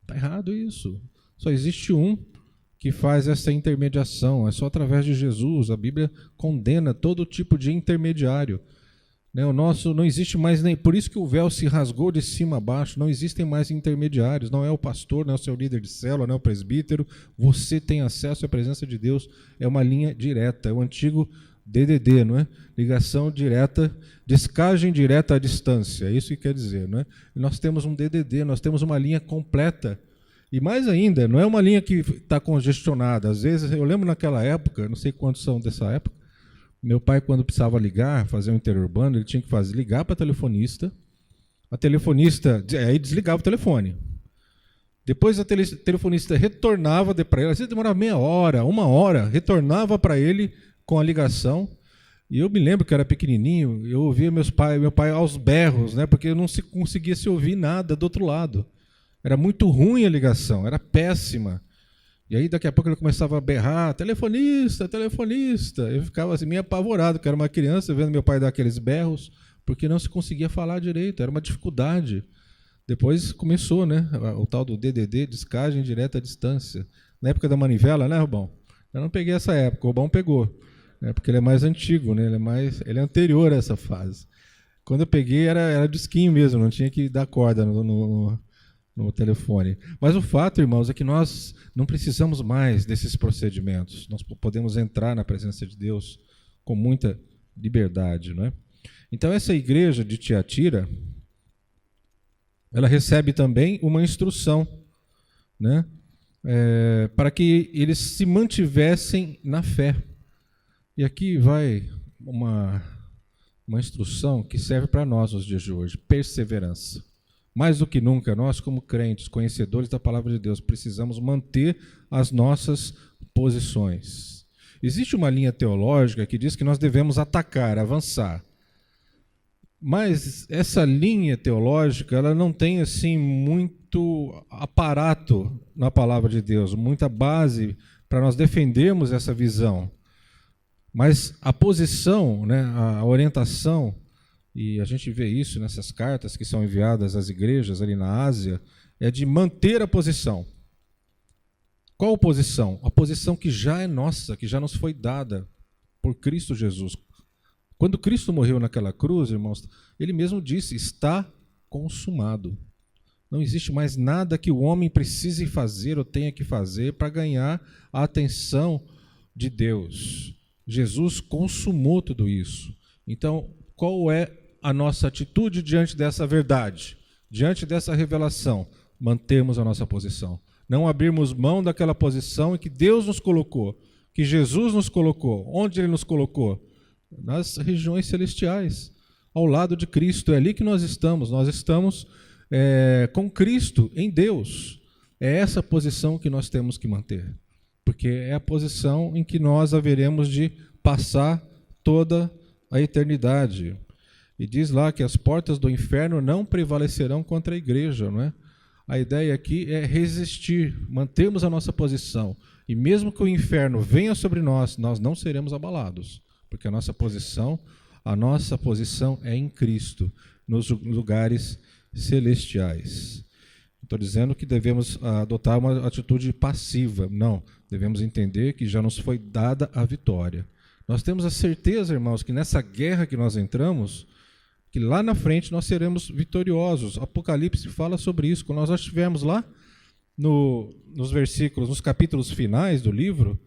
A: Está errado isso. Só existe um que faz essa intermediação, é só através de Jesus. A Bíblia condena todo tipo de intermediário. O nosso não existe mais nem. Por isso que o véu se rasgou de cima a baixo. Não existem mais intermediários. Não é o pastor, não é o seu líder de célula, não é o presbítero. Você tem acesso à presença de Deus. É uma linha direta. É o antigo DDD, não é? Ligação direta, descagem direta à distância. É isso que quer dizer, não é? E nós temos um DDD. Nós temos uma linha completa. E mais ainda, não é uma linha que está congestionada. Às vezes, eu lembro naquela época, não sei quantos são dessa época. Meu pai, quando precisava ligar, fazer um interurbano, ele tinha que ligar para a telefonista aí desligava o telefone. Depois a telefonista retornava para ele, às vezes demorava meia hora, uma hora, retornava para ele com a ligação. E eu me lembro que eu era pequenininho, eu ouvia meu pai aos berros, né, porque eu não conseguia se ouvir nada do outro lado. Era muito ruim a ligação, era péssima. E aí, daqui a pouco, ele começava a berrar, telefonista, telefonista. Eu ficava assim, meio apavorado, porque era uma criança, vendo meu pai dar aqueles berros, porque não se conseguia falar direito, era uma dificuldade. Depois começou, né, o tal do DDD, descagem direta à distância. Na época da manivela, né, Rubão? Eu não peguei essa época, o Rubão pegou, né, porque ele é mais antigo, né, ele é anterior a essa fase. Quando eu peguei, era disquinho mesmo, não tinha que dar corda no telefone. Mas o fato, irmãos, é que nós não precisamos mais desses procedimentos. Nós podemos entrar na presença de Deus com muita liberdade, não é? Então, essa igreja de Tiatira, ela recebe também uma instrução, né? Para que eles se mantivessem na fé. E aqui vai uma instrução que serve para nós nos dias de hoje: perseverança. Mais do que nunca, nós, como crentes, conhecedores da palavra de Deus, precisamos manter as nossas posições. Existe uma linha teológica que diz que nós devemos atacar, avançar. Mas essa linha teológica, ela não tem assim muito aparato na palavra de Deus, muita base para nós defendermos essa visão. Mas a posição, né, a orientação, e a gente vê isso nessas cartas que são enviadas às igrejas ali na Ásia, é de manter a posição. Qual posição? A posição que já é nossa, que já nos foi dada por Cristo Jesus. Quando Cristo morreu naquela cruz, irmãos, ele mesmo disse: está consumado. Não existe mais nada que o homem precise fazer ou tenha que fazer para ganhar a atenção de Deus. Jesus consumou tudo isso. Então, qual é a nossa atitude diante dessa verdade, diante dessa revelação? Mantermos a nossa posição. Não abrirmos mão daquela posição em que Deus nos colocou, que Jesus nos colocou. Onde Ele nos colocou? Nas regiões celestiais, ao lado de Cristo. É ali que nós estamos. Nós estamos com Cristo em Deus. É essa posição que nós temos que manter, porque é a posição em que nós haveremos de passar toda a eternidade. E diz lá que as portas do inferno não prevalecerão contra a igreja, não é? A ideia aqui é resistir, mantermos a nossa posição. E mesmo que o inferno venha sobre nós, nós não seremos abalados, porque a nossa posição é em Cristo, nos lugares celestiais. Estou dizendo que devemos adotar uma atitude passiva. Não, devemos entender que já nos foi dada a vitória. Nós temos a certeza, irmãos, que nessa guerra que nós entramos, que lá na frente nós seremos vitoriosos. Apocalipse fala sobre isso. Quando nós estivermos lá nos versículos, nos capítulos finais do livro,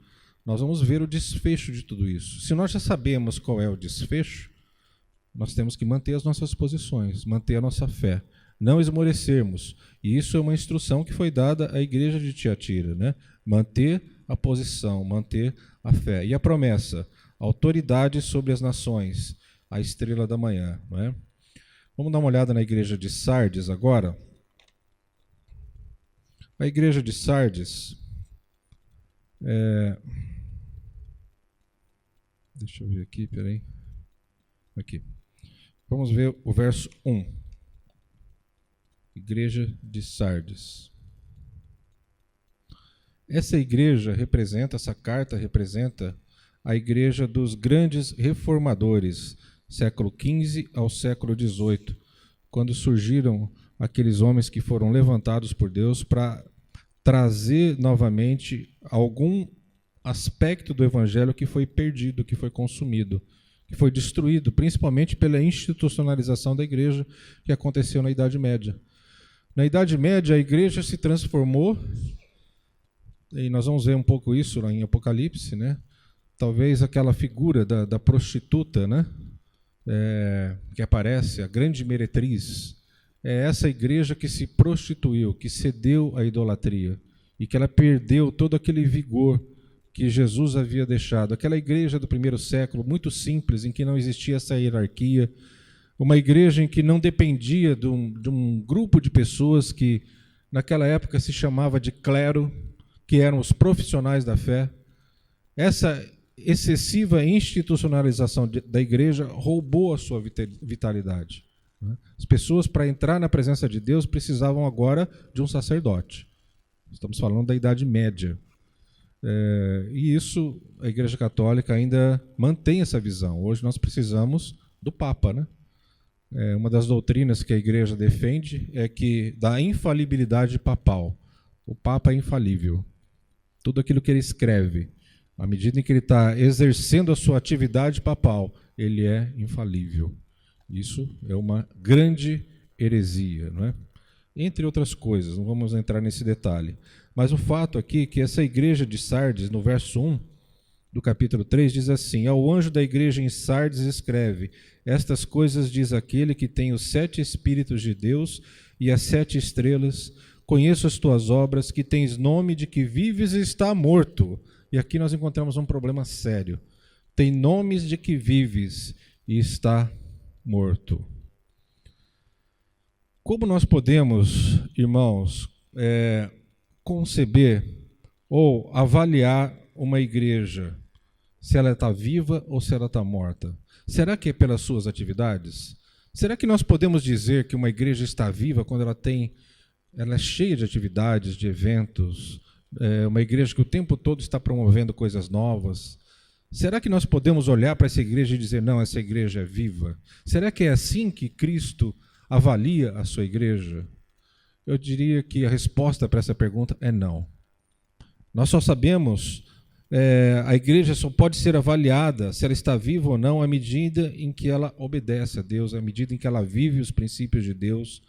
A: nós vamos ver o desfecho de tudo isso. Se nós já sabemos qual é o desfecho, nós temos que manter as nossas posições, manter a nossa fé, não esmorecermos. E isso é uma instrução que foi dada à igreja de Tiatira, né? Manter a posição, manter a fé. E a promessa: autoridade sobre as nações, a estrela da manhã, não é? Vamos dar uma olhada na igreja de Sardes agora. A igreja de Sardes, Deixa eu ver aqui, peraí. Aqui. Vamos ver o verso 1. Igreja de Sardes. Essa carta representa a igreja dos grandes reformadores, século XV ao século XVIII, quando surgiram aqueles homens que foram levantados por Deus para trazer novamente algum aspecto do evangelho que foi perdido, que foi consumido, que foi destruído, principalmente pela institucionalização da igreja que aconteceu na Idade Média. Na Idade Média, a igreja se transformou, e nós vamos ver um pouco isso lá em Apocalipse, né? Talvez aquela figura da prostituta, né? Que aparece, a grande meretriz, é essa igreja que se prostituiu, que cedeu à idolatria, e que ela perdeu todo aquele vigor que Jesus havia deixado. Aquela igreja do primeiro século, muito simples, em que não existia essa hierarquia, uma igreja em que não dependia de um grupo de pessoas que naquela época se chamava de clero, que eram os profissionais da fé. Essa excessiva institucionalização da igreja roubou a sua vitalidade. As pessoas, para entrar na presença de Deus, precisavam agora de um sacerdote. Estamos falando da Idade Média. E isso, a Igreja Católica ainda mantém essa visão. Hoje nós precisamos do Papa, né? Uma das doutrinas que a Igreja defende é que da infalibilidade papal. O Papa é infalível. Tudo aquilo que ele escreve, à medida em que ele está exercendo a sua atividade papal, ele é infalível. Isso é uma grande heresia, não é? Entre outras coisas, não vamos entrar nesse detalhe. Mas o fato aqui é que essa igreja de Sardes, no verso 1 do capítulo 3, diz assim: ao anjo da igreja em Sardes escreve: estas coisas diz aquele que tem os 7 Espíritos de Deus e as 7 estrelas. Conheço as tuas obras, que tens nome de que vives e está morto. E aqui nós encontramos um problema sério. Tem nomes de que vives e está morto. Como nós podemos, irmãos, conceber ou avaliar uma igreja, se ela está viva ou se ela está morta? Será que é pelas suas atividades? Será que nós podemos dizer que uma igreja está viva quando ela é cheia de atividades, de eventos, uma igreja que o tempo todo está promovendo coisas novas? Será que nós podemos olhar para essa igreja e dizer, não, essa igreja é viva? Será que é assim que Cristo avalia a sua igreja? Eu diria que a resposta para essa pergunta é não. Nós só sabemos, a igreja só pode ser avaliada se ela está viva ou não à medida em que ela obedece a Deus, à medida em que ela vive os princípios de Deus,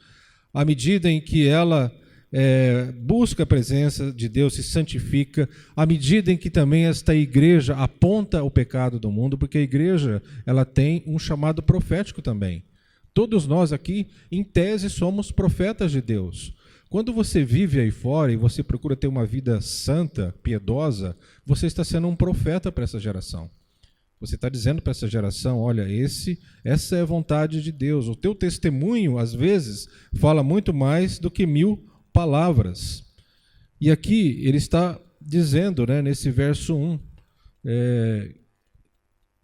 A: à medida em que ela busca a presença de Deus, se santifica, à medida em que também esta igreja aponta o pecado do mundo, porque a igreja ela tem um chamado profético também. Todos nós aqui, em tese, somos profetas de Deus. Quando você vive aí fora e você procura ter uma vida santa, piedosa, você está sendo um profeta para essa geração. Você está dizendo para essa geração, olha, essa é a vontade de Deus. O teu testemunho, às vezes, fala muito mais do que 1000 palavras. E aqui ele está dizendo, né, nesse verso 1,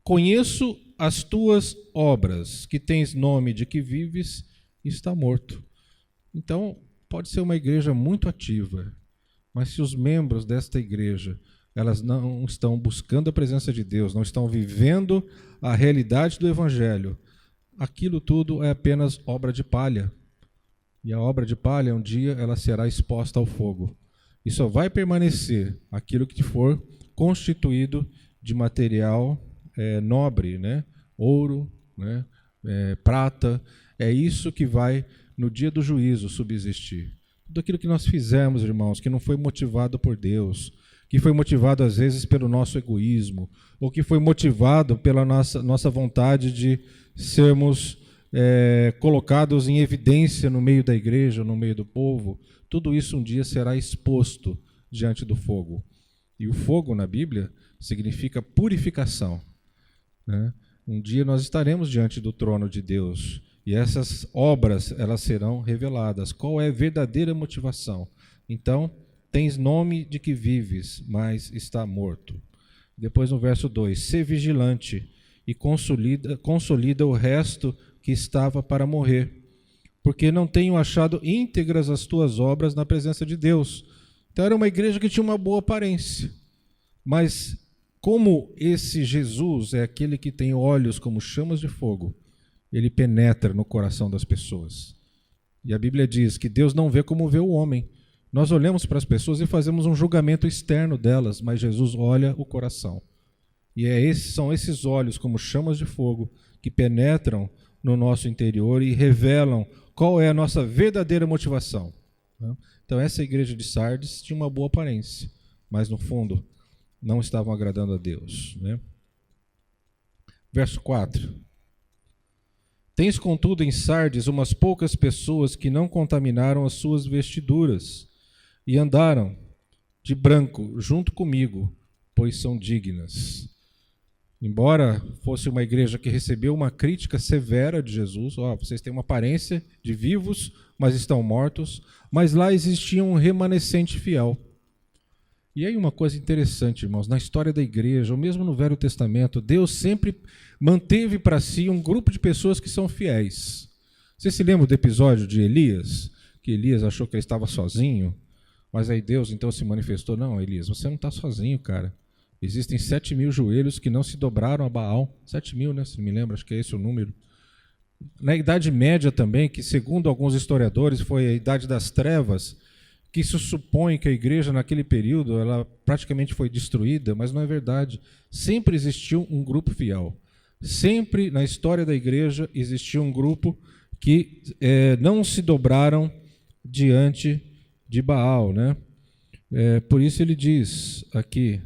A: conheço as tuas obras, que tens nome de que vives e está morto. Então, pode ser uma igreja muito ativa, mas se os membros desta igreja elas não estão buscando a presença de Deus, não estão vivendo a realidade do Evangelho, aquilo tudo é apenas obra de palha. E a obra de palha, um dia, ela será exposta ao fogo. E só vai permanecer aquilo que for constituído de material nobre, né? Ouro, né? Prata. É isso que vai, no dia do juízo, subsistir. Tudo aquilo que nós fizemos, irmãos, que não foi motivado por Deus, que foi motivado às vezes pelo nosso egoísmo, ou que foi motivado pela nossa vontade de sermos colocados em evidência no meio da igreja, no meio do povo, tudo isso um dia será exposto diante do fogo. E o fogo na Bíblia significa purificação, né? Um dia nós estaremos diante do trono de Deus e essas obras elas serão reveladas. Qual é a verdadeira motivação? Então, tens nome de que vives, mas está morto. Depois no verso 2, sê vigilante e consolida o resto que estava para morrer, porque não tenho achado íntegras as tuas obras na presença de Deus. Então era uma igreja que tinha uma boa aparência, mas como esse Jesus é aquele que tem olhos como chamas de fogo, ele penetra no coração das pessoas. E a Bíblia diz que Deus não vê como vê o homem. Nós olhamos para as pessoas e fazemos um julgamento externo delas, mas Jesus olha o coração. E são esses olhos como chamas de fogo que penetram no nosso interior e revelam qual é a nossa verdadeira motivação. Então essa igreja de Sardes tinha uma boa aparência, mas no fundo não estavam agradando a Deus. Verso 4. Tens, contudo, em Sardes umas poucas pessoas que não contaminaram as suas vestiduras e andaram de branco junto comigo, pois são dignas. Embora fosse uma igreja que recebeu uma crítica severa de Jesus, vocês têm uma aparência de vivos, mas estão mortos, mas lá existia um remanescente fiel. E aí uma coisa interessante, irmãos, na história da igreja, ou mesmo no Velho Testamento, Deus sempre manteve para si um grupo de pessoas que são fiéis. Você se lembra do episódio de Elias? Que Elias achou que ele estava sozinho, mas aí Deus então se manifestou, não, Elias, você não está sozinho, cara. Existem 7.000 joelhos que não se dobraram a Baal. 7.000, né? Se não me lembro, acho que é esse o número. Na Idade Média também, que segundo alguns historiadores foi a Idade das Trevas, que isso supõe que a igreja naquele período ela praticamente foi destruída, mas não é verdade. Sempre existiu um grupo fiel. Sempre na história da igreja existiu um grupo que não se dobraram diante de Baal, né? Por isso ele diz aqui,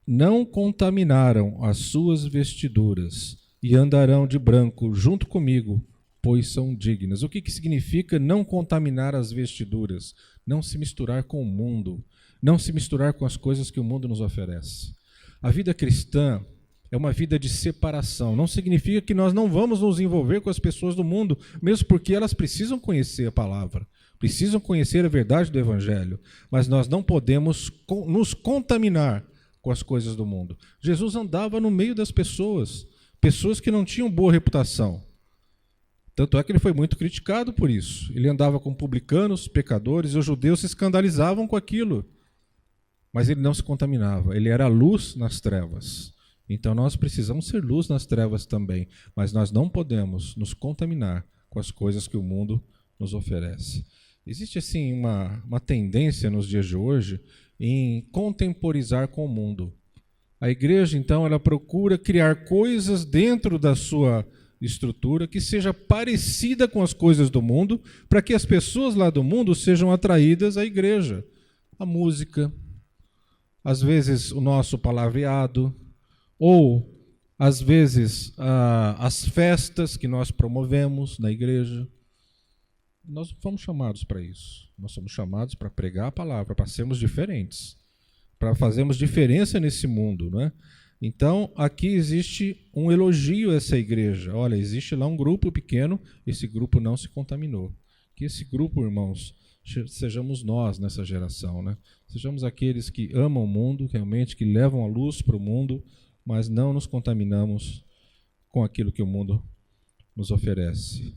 A: não contaminaram as suas vestiduras e andarão de branco junto comigo, pois são dignas. O que significa não contaminar as vestiduras? Não se misturar com o mundo, não se misturar com as coisas que o mundo nos oferece. A vida cristã é uma vida de separação. Não significa que nós não vamos nos envolver com as pessoas do mundo, mesmo porque elas precisam conhecer a palavra, precisam conhecer a verdade do Evangelho, mas nós não podemos nos contaminar com as coisas do mundo. Jesus andava no meio das pessoas que não tinham boa reputação. Tanto é que ele foi muito criticado por isso. Ele andava com publicanos, pecadores, e os judeus se escandalizavam com aquilo. Mas ele não se contaminava, ele era luz nas trevas. Então nós precisamos ser luz nas trevas também, mas nós não podemos nos contaminar com as coisas que o mundo nos oferece. Existe assim uma tendência nos dias de hoje em contemporizar com o mundo. A igreja, então, ela procura criar coisas dentro da sua estrutura que seja parecida com as coisas do mundo, para que as pessoas lá do mundo sejam atraídas à igreja. A música, às vezes o nosso palavreado, ou às vezes as festas que nós promovemos na igreja. Nós não fomos chamados para isso. Nós somos chamados para pregar a palavra, para sermos diferentes, para fazermos diferença nesse mundo, não é? Então, aqui existe um elogio a essa igreja. Olha, existe lá um grupo pequeno, esse grupo não se contaminou. Que esse grupo, irmãos, sejamos nós nessa geração, né? Sejamos aqueles que amam o mundo, realmente, que levam a luz para o mundo, mas não nos contaminamos com aquilo que o mundo nos oferece.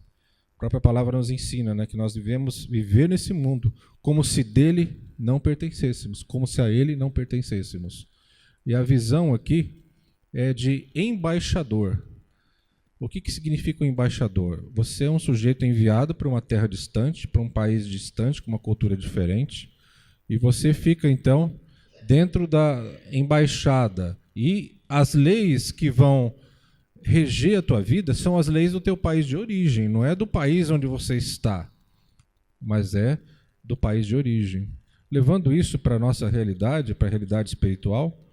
A: A própria palavra nos ensina, né, que nós devemos viver nesse mundo como se dele não pertencêssemos, como se a ele não pertencêssemos. E a visão aqui é de embaixador. O que significa um embaixador? Você é um sujeito enviado para uma terra distante, para um país distante, com uma cultura diferente, e você fica, então, dentro da embaixada. E as leis que vão reger a tua vida são as leis do teu país de origem, não é do país onde você está, mas é do país de origem. Levando isso para a nossa realidade, para a realidade espiritual,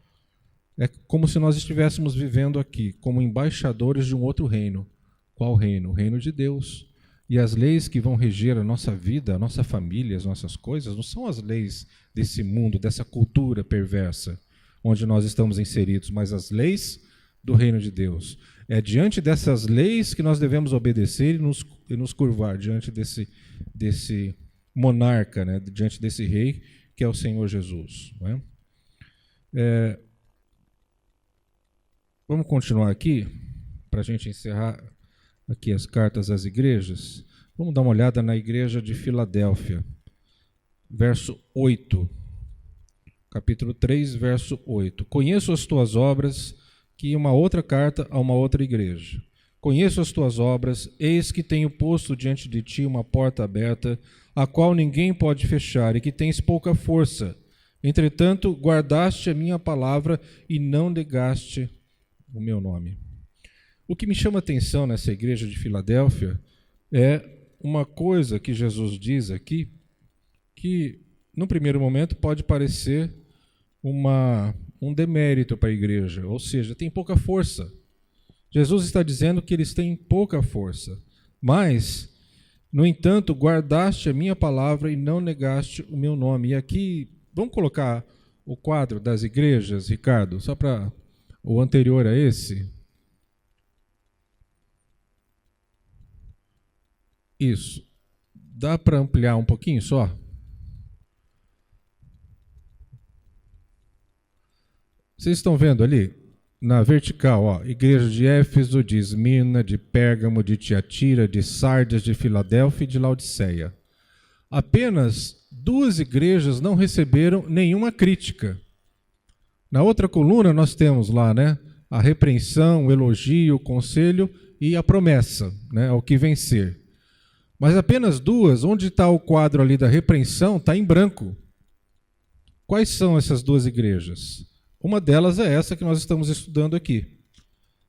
A: é como se nós estivéssemos vivendo aqui como embaixadores de um outro reino. Qual reino? O reino de Deus. E as leis que vão reger a nossa vida, a nossa família, as nossas coisas, não são as leis desse mundo, dessa cultura perversa, onde nós estamos inseridos, mas as leis do reino de Deus. É diante dessas leis que nós devemos obedecer e nos curvar diante desse monarca, né? Diante desse rei que é o Senhor Jesus. Não é? Vamos continuar aqui, para a gente encerrar aqui as cartas às igrejas. Vamos dar uma olhada na igreja de Filadélfia, verso 8. Capítulo 3, verso 8. Conheço as tuas obras, que uma outra carta a uma outra igreja. Conheço as tuas obras, eis que tenho posto diante de ti uma porta aberta, a qual ninguém pode fechar, e que tens pouca força. Entretanto, guardaste a minha palavra e não negaste o meu nome. O que me chama a atenção nessa igreja de Filadélfia é uma coisa que Jesus diz aqui, que no primeiro momento pode parecer um demérito para a igreja, ou seja, tem pouca força. Jesus está dizendo que eles têm pouca força, mas, no entanto, guardaste a minha palavra e não negaste o meu nome. E aqui, vamos colocar o quadro das igrejas, Ricardo, só para o anterior a esse. Isso. Dá para ampliar um pouquinho só? Vocês estão vendo ali, na vertical, ó, igreja de Éfeso, de Esmirna, de Pérgamo, de Tiatira, de Sardes, de Filadélfia e de Laodiceia. Apenas 2 igrejas não receberam nenhuma crítica. Na outra coluna nós temos lá, né, a repreensão, o elogio, o conselho e a promessa, né, ao que vencer. Mas apenas 2, onde está o quadro ali da repreensão, está em branco. Quais são essas 2 igrejas? Uma delas é essa que nós estamos estudando aqui.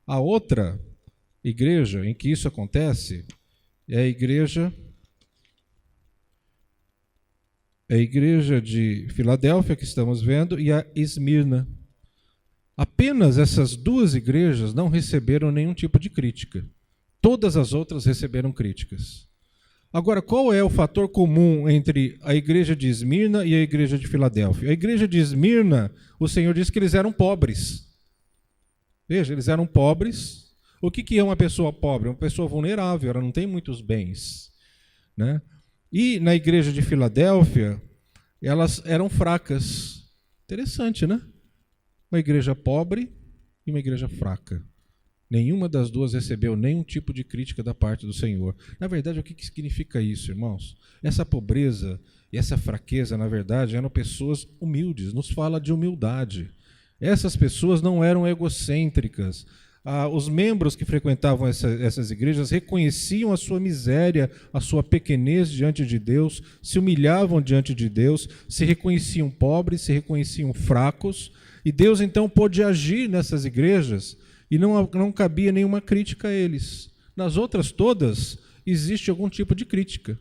A: A outra igreja em que isso acontece é a igreja de Filadélfia, que estamos vendo, e a Esmirna. Apenas essas 2 igrejas não receberam nenhum tipo de crítica. Todas as outras receberam críticas. Agora, qual é o fator comum entre a igreja de Esmirna e a igreja de Filadélfia? A igreja de Esmirna, o Senhor disse que eles eram pobres. Veja, eles eram pobres. O que é uma pessoa pobre? Uma pessoa vulnerável, ela não tem muitos bens, né? E na igreja de Filadélfia, elas eram fracas. Interessante, né? Uma igreja pobre e uma igreja fraca. Nenhuma das 2 recebeu nenhum tipo de crítica da parte do Senhor. Na verdade, o que significa isso, irmãos? Essa pobreza e essa fraqueza, na verdade, eram pessoas humildes, nos fala de humildade. Essas pessoas não eram egocêntricas. Os membros que frequentavam essas igrejas reconheciam a sua miséria, a sua pequenez diante de Deus, se humilhavam diante de Deus, se reconheciam pobres, se reconheciam fracos, e Deus então pôde agir nessas igrejas, e não cabia nenhuma crítica a eles. Nas outras todas, existe algum tipo de crítica.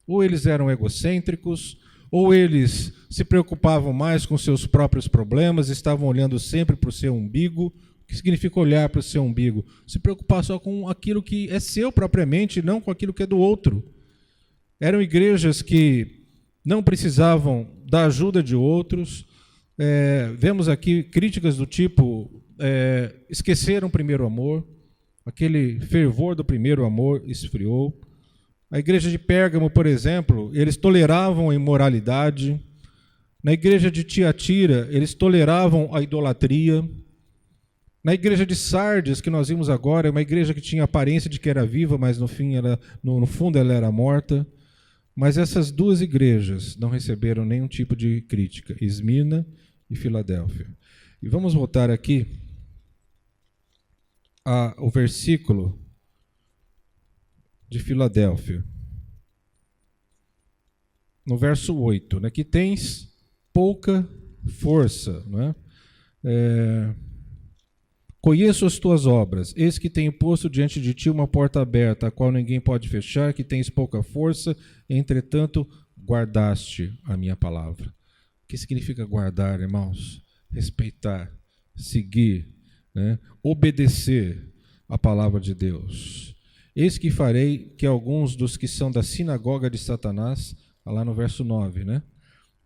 A: Ou eles eram egocêntricos, ou eles se preocupavam mais com seus próprios problemas, estavam olhando sempre para o seu umbigo. O que significa olhar para o seu umbigo? Se preocupar só com aquilo que é seu propriamente, e não com aquilo que é do outro. Eram igrejas que não precisavam da ajuda de outros. Vemos aqui críticas do tipo... esqueceram o primeiro amor, aquele fervor do primeiro amor esfriou. A igreja de Pérgamo, por exemplo, eles toleravam a imoralidade. Na igreja de Tiatira, eles toleravam a idolatria. Na igreja de Sardes, que nós vimos agora, é uma igreja que tinha aparência de que era viva, mas no fundo ela era morta. Mas essas 2 igrejas não receberam nenhum tipo de crítica, Esmirna e Filadélfia. E vamos voltar aqui o versículo de Filadélfia, no verso 8, né, que tens pouca força. Não é? Conheço as tuas obras, eis que tenho posto diante de ti uma porta aberta, a qual ninguém pode fechar, que tens pouca força, entretanto guardaste a minha palavra. O que significa guardar, irmãos? Respeitar, seguir, né? Obedecer a palavra de Deus. Eis que farei que alguns dos que são da sinagoga de Satanás, lá no verso 9, né?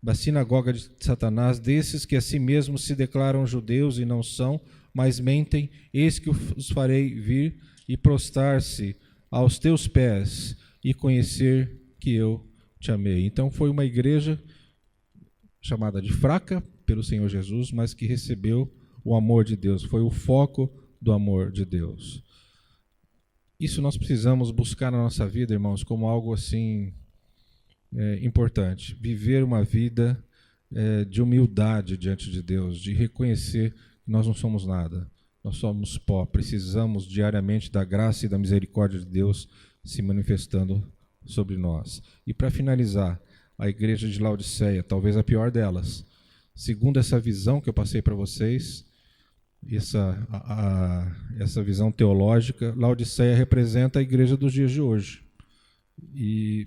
A: da sinagoga de Satanás, desses que a si mesmos se declaram judeus e não são, mas mentem, eis que os farei vir e prostrar-se aos teus pés e conhecer que eu te amei. Então foi uma igreja chamada de fraca pelo Senhor Jesus, mas que recebeu o amor de Deus, foi o foco do amor de Deus. Isso nós precisamos buscar na nossa vida, irmãos, como algo assim importante. Viver uma vida de humildade diante de Deus, de reconhecer que nós não somos nada, nós somos pó, precisamos diariamente da graça e da misericórdia de Deus se manifestando sobre nós. E para finalizar, a igreja de Laodiceia, talvez a pior delas, segundo essa visão que eu passei para vocês, essa visão teológica, Laodiceia representa a igreja dos dias de hoje. E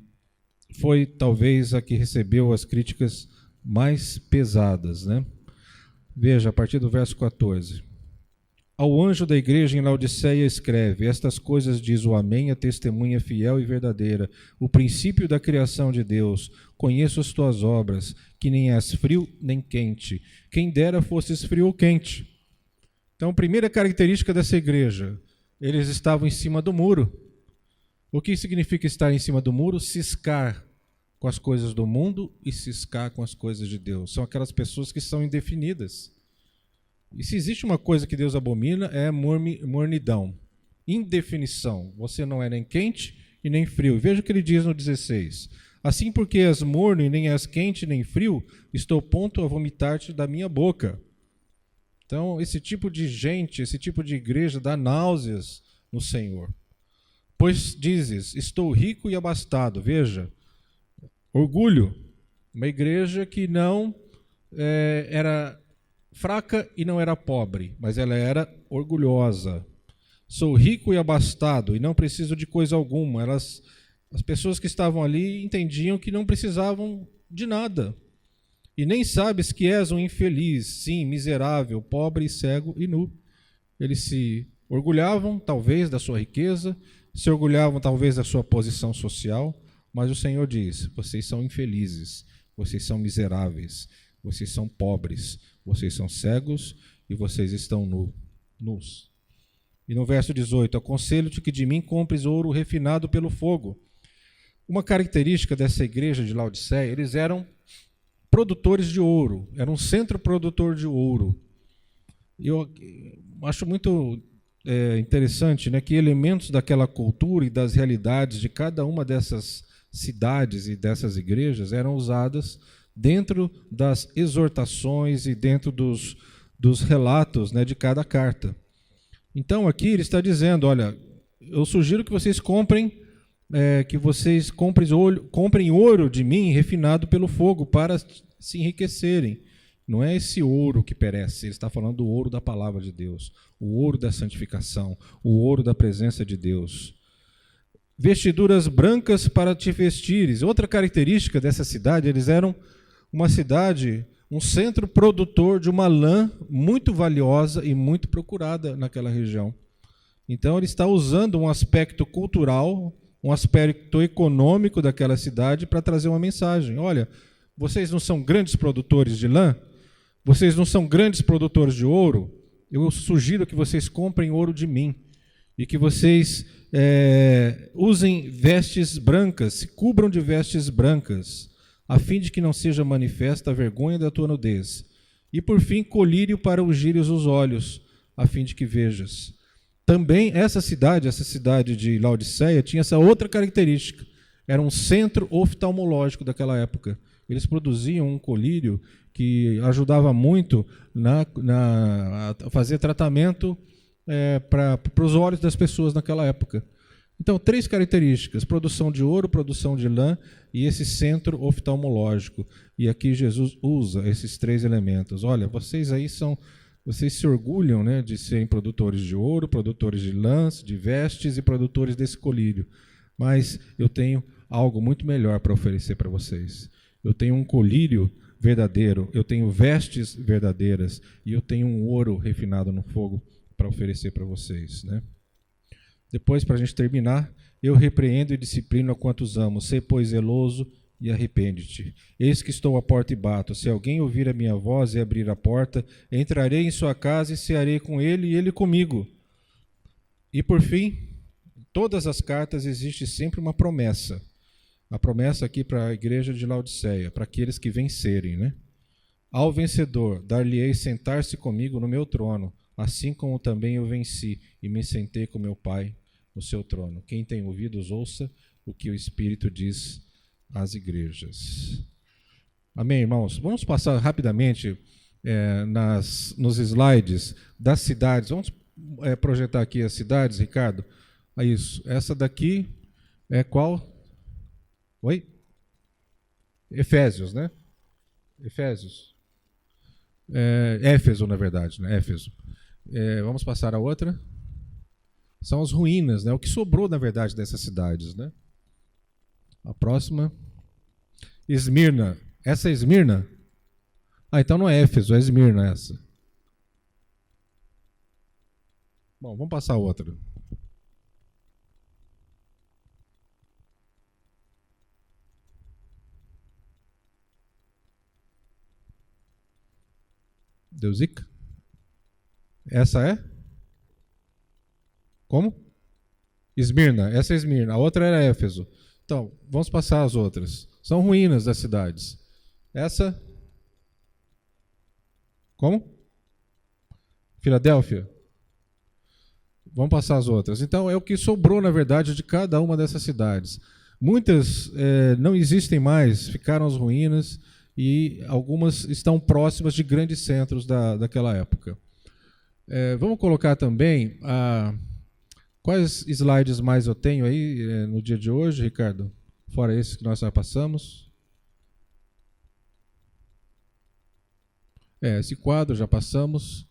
A: foi talvez a que recebeu as críticas mais pesadas, né? Veja, a partir do verso 14. Ao anjo da igreja em Laodiceia escreve: estas coisas diz o Amém, a testemunha fiel e verdadeira, o princípio da criação de Deus. Conheço as tuas obras, que nem és frio nem quente. Quem dera fosses frio ou quente. Então, primeira característica dessa igreja, eles estavam em cima do muro. O que significa estar em cima do muro? Ciscar com as coisas do mundo e ciscar com as coisas de Deus. São aquelas pessoas que são indefinidas. E se existe uma coisa que Deus abomina, é mornidão, indefinição. Você não é nem quente e nem frio. Veja o que ele diz no 16. Assim, porque és morno e nem és quente nem frio, estou pronto a vomitar-te da minha boca. Então, esse tipo de gente, esse tipo de igreja dá náuseas no Senhor. Pois dizes, estou rico e abastado. Veja, orgulho. Uma igreja que não era fraca e não era pobre, mas ela era orgulhosa. Sou rico e abastado e não preciso de coisa alguma. As pessoas que estavam ali entendiam que não precisavam de nada. E nem sabes que és um infeliz, sim, miserável, pobre, cego e nu. Eles se orgulhavam, talvez, da sua riqueza, se orgulhavam, talvez, da sua posição social, mas o Senhor diz, vocês são infelizes, vocês são miseráveis, vocês são pobres, vocês são cegos e vocês estão nus. E no verso 18, aconselho-te que de mim compres ouro refinado pelo fogo. Uma característica dessa igreja de Laodiceia, eles eram produtores de ouro, era um centro produtor de ouro. Eu acho muito interessante, né, que elementos daquela cultura e das realidades de cada uma dessas cidades e dessas igrejas eram usadas dentro das exortações e dentro dos relatos, né, de cada carta. Então aqui ele está dizendo, olha, eu sugiro que vocês comprem comprem ouro de mim refinado pelo fogo para se enriquecerem. Não é esse ouro que perece, ele está falando do ouro da palavra de Deus, o ouro da santificação, o ouro da presença de Deus. Vestiduras brancas para te vestires. Outra característica dessa cidade, eles eram uma cidade, um centro produtor de uma lã muito valiosa e muito procurada naquela região. Então ele está usando um aspecto cultural, um aspecto econômico daquela cidade para trazer uma mensagem. Olha, vocês não são grandes produtores de lã? Vocês não são grandes produtores de ouro? Eu sugiro que vocês comprem ouro de mim e que vocês usem vestes brancas, se cubram de vestes brancas, a fim de que não seja manifesta a vergonha da tua nudez. E, por fim, colírio para ungires os olhos, a fim de que vejas. Também essa cidade de Laodiceia, tinha essa outra característica. Era um centro oftalmológico daquela época. Eles produziam um colírio que ajudava muito a fazer tratamento para os olhos das pessoas naquela época. Então, 3 características: produção de ouro, produção de lã e esse centro oftalmológico. E aqui Jesus usa esses 3 elementos. Olha, vocês se orgulham, né, de serem produtores de ouro, produtores de lãs, de vestes e produtores desse colírio. Mas eu tenho algo muito melhor para oferecer para vocês. Eu tenho um colírio verdadeiro, eu tenho vestes verdadeiras e eu tenho um ouro refinado no fogo para oferecer para vocês, né? Depois, para a gente terminar, eu repreendo e disciplino a quantos amo. Sê, pois, zeloso e arrepende-te. Eis que estou à porta e bato. Se alguém ouvir a minha voz e abrir a porta, entrarei em sua casa e cearei com ele e ele comigo. E por fim, em todas as cartas existe sempre uma promessa. A promessa aqui para a igreja de Laodiceia, para aqueles que vencerem, né? Ao vencedor, dar-lhe-ei sentar-se comigo no meu trono, assim como também eu venci e me sentei com meu Pai no seu trono. Quem tem ouvidos, ouça o que o Espírito diz às igrejas. Amém, irmãos? Vamos passar rapidamente nos slides das cidades. Vamos projetar aqui as cidades, Ricardo? Isso. Essa daqui é qual? Oi? Efésios, né? Efésios. Éfeso, na verdade, né? Éfeso. Vamos passar a outra. São as ruínas, né? O que sobrou, na verdade, dessas cidades, né? A próxima. Esmirna. Essa é Esmirna? Então não é Éfeso, é Esmirna essa. Bom, vamos passar a outra. Deu zica? Essa é? Como? Esmirna. Essa é Esmirna. A outra era Éfeso. Então, vamos passar as outras. São ruínas das cidades. Essa? Como? Filadélfia. Vamos passar as outras. Então, é o que sobrou, na verdade, de cada uma dessas cidades. Muitas não existem mais, ficaram as ruínas, e algumas estão próximas de grandes centros daquela época. Vamos colocar também quais slides mais eu tenho aí no dia de hoje, Ricardo? Fora esses que nós já passamos. Esse quadro já passamos.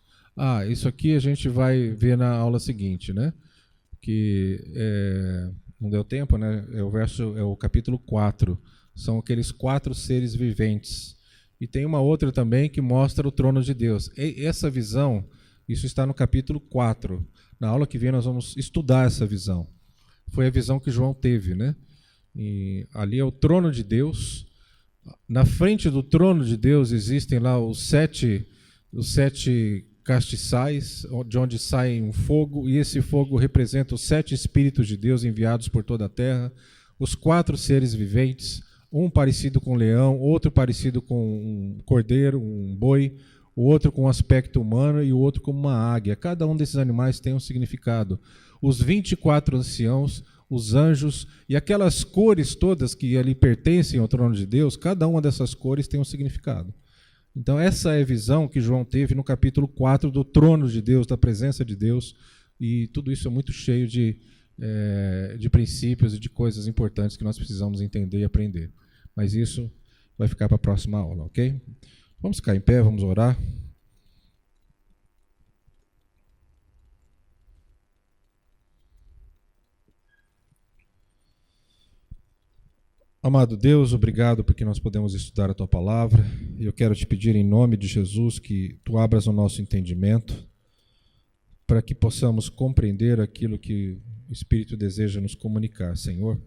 A: Isso aqui a gente vai ver na aula seguinte, né? Que não deu tempo, né? É o capítulo 4. São aqueles 4 seres viventes. E tem uma outra também que mostra o trono de Deus. E essa visão, isso está no capítulo 4. Na aula que vem nós vamos estudar essa visão. Foi a visão que João teve, né? E ali é o trono de Deus. Na frente do trono de Deus existem lá os sete castiçais, de onde sai um fogo, e esse fogo representa os 7 Espíritos de Deus enviados por toda a terra, os 4 seres viventes, um parecido com um leão, outro parecido com um cordeiro, um boi, o outro com um aspecto humano e o outro como uma águia. Cada um desses animais tem um significado. Os 24 anciãos, os anjos e aquelas cores todas que ali pertencem ao trono de Deus, cada uma dessas cores tem um significado. Então essa é a visão que João teve no capítulo 4 do trono de Deus, da presença de Deus, e tudo isso é muito cheio de princípios e de coisas importantes que nós precisamos entender e aprender. Mas isso vai ficar para a próxima aula, ok? Vamos ficar em pé, vamos orar. Amado Deus, obrigado porque nós podemos estudar a Tua Palavra. Eu quero te pedir em nome de Jesus que Tu abras o nosso entendimento para que possamos compreender aquilo que o Espírito deseja nos comunicar, Senhor.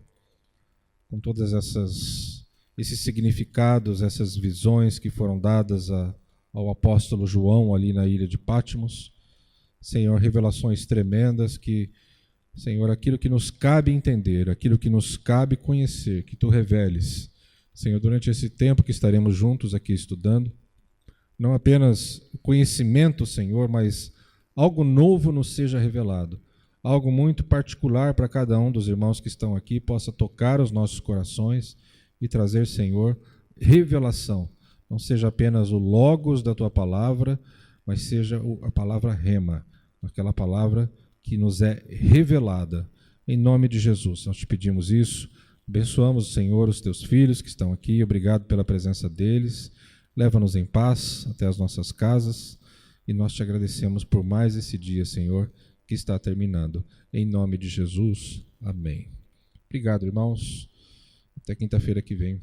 A: Com todas esses significados, essas visões que foram dadas ao apóstolo João ali na ilha de Patmos. Senhor, revelações tremendas que, Senhor, aquilo que nos cabe entender, aquilo que nos cabe conhecer, que Tu reveles, Senhor, durante esse tempo que estaremos juntos aqui estudando, não apenas o conhecimento, Senhor, mas algo novo nos seja revelado, algo muito particular para cada um dos irmãos que estão aqui, possa tocar os nossos corações e trazer, Senhor, revelação. Não seja apenas o logos da Tua palavra, mas seja a palavra rema, aquela palavra que nos é revelada. Em nome de Jesus, nós te pedimos isso. Abençoamos, Senhor, os Teus filhos que estão aqui. Obrigado pela presença deles. Leva-nos em paz até as nossas casas. E nós te agradecemos por mais esse dia, Senhor, que está terminando. Em nome de Jesus, amém. Obrigado, irmãos. Até quinta-feira que vem.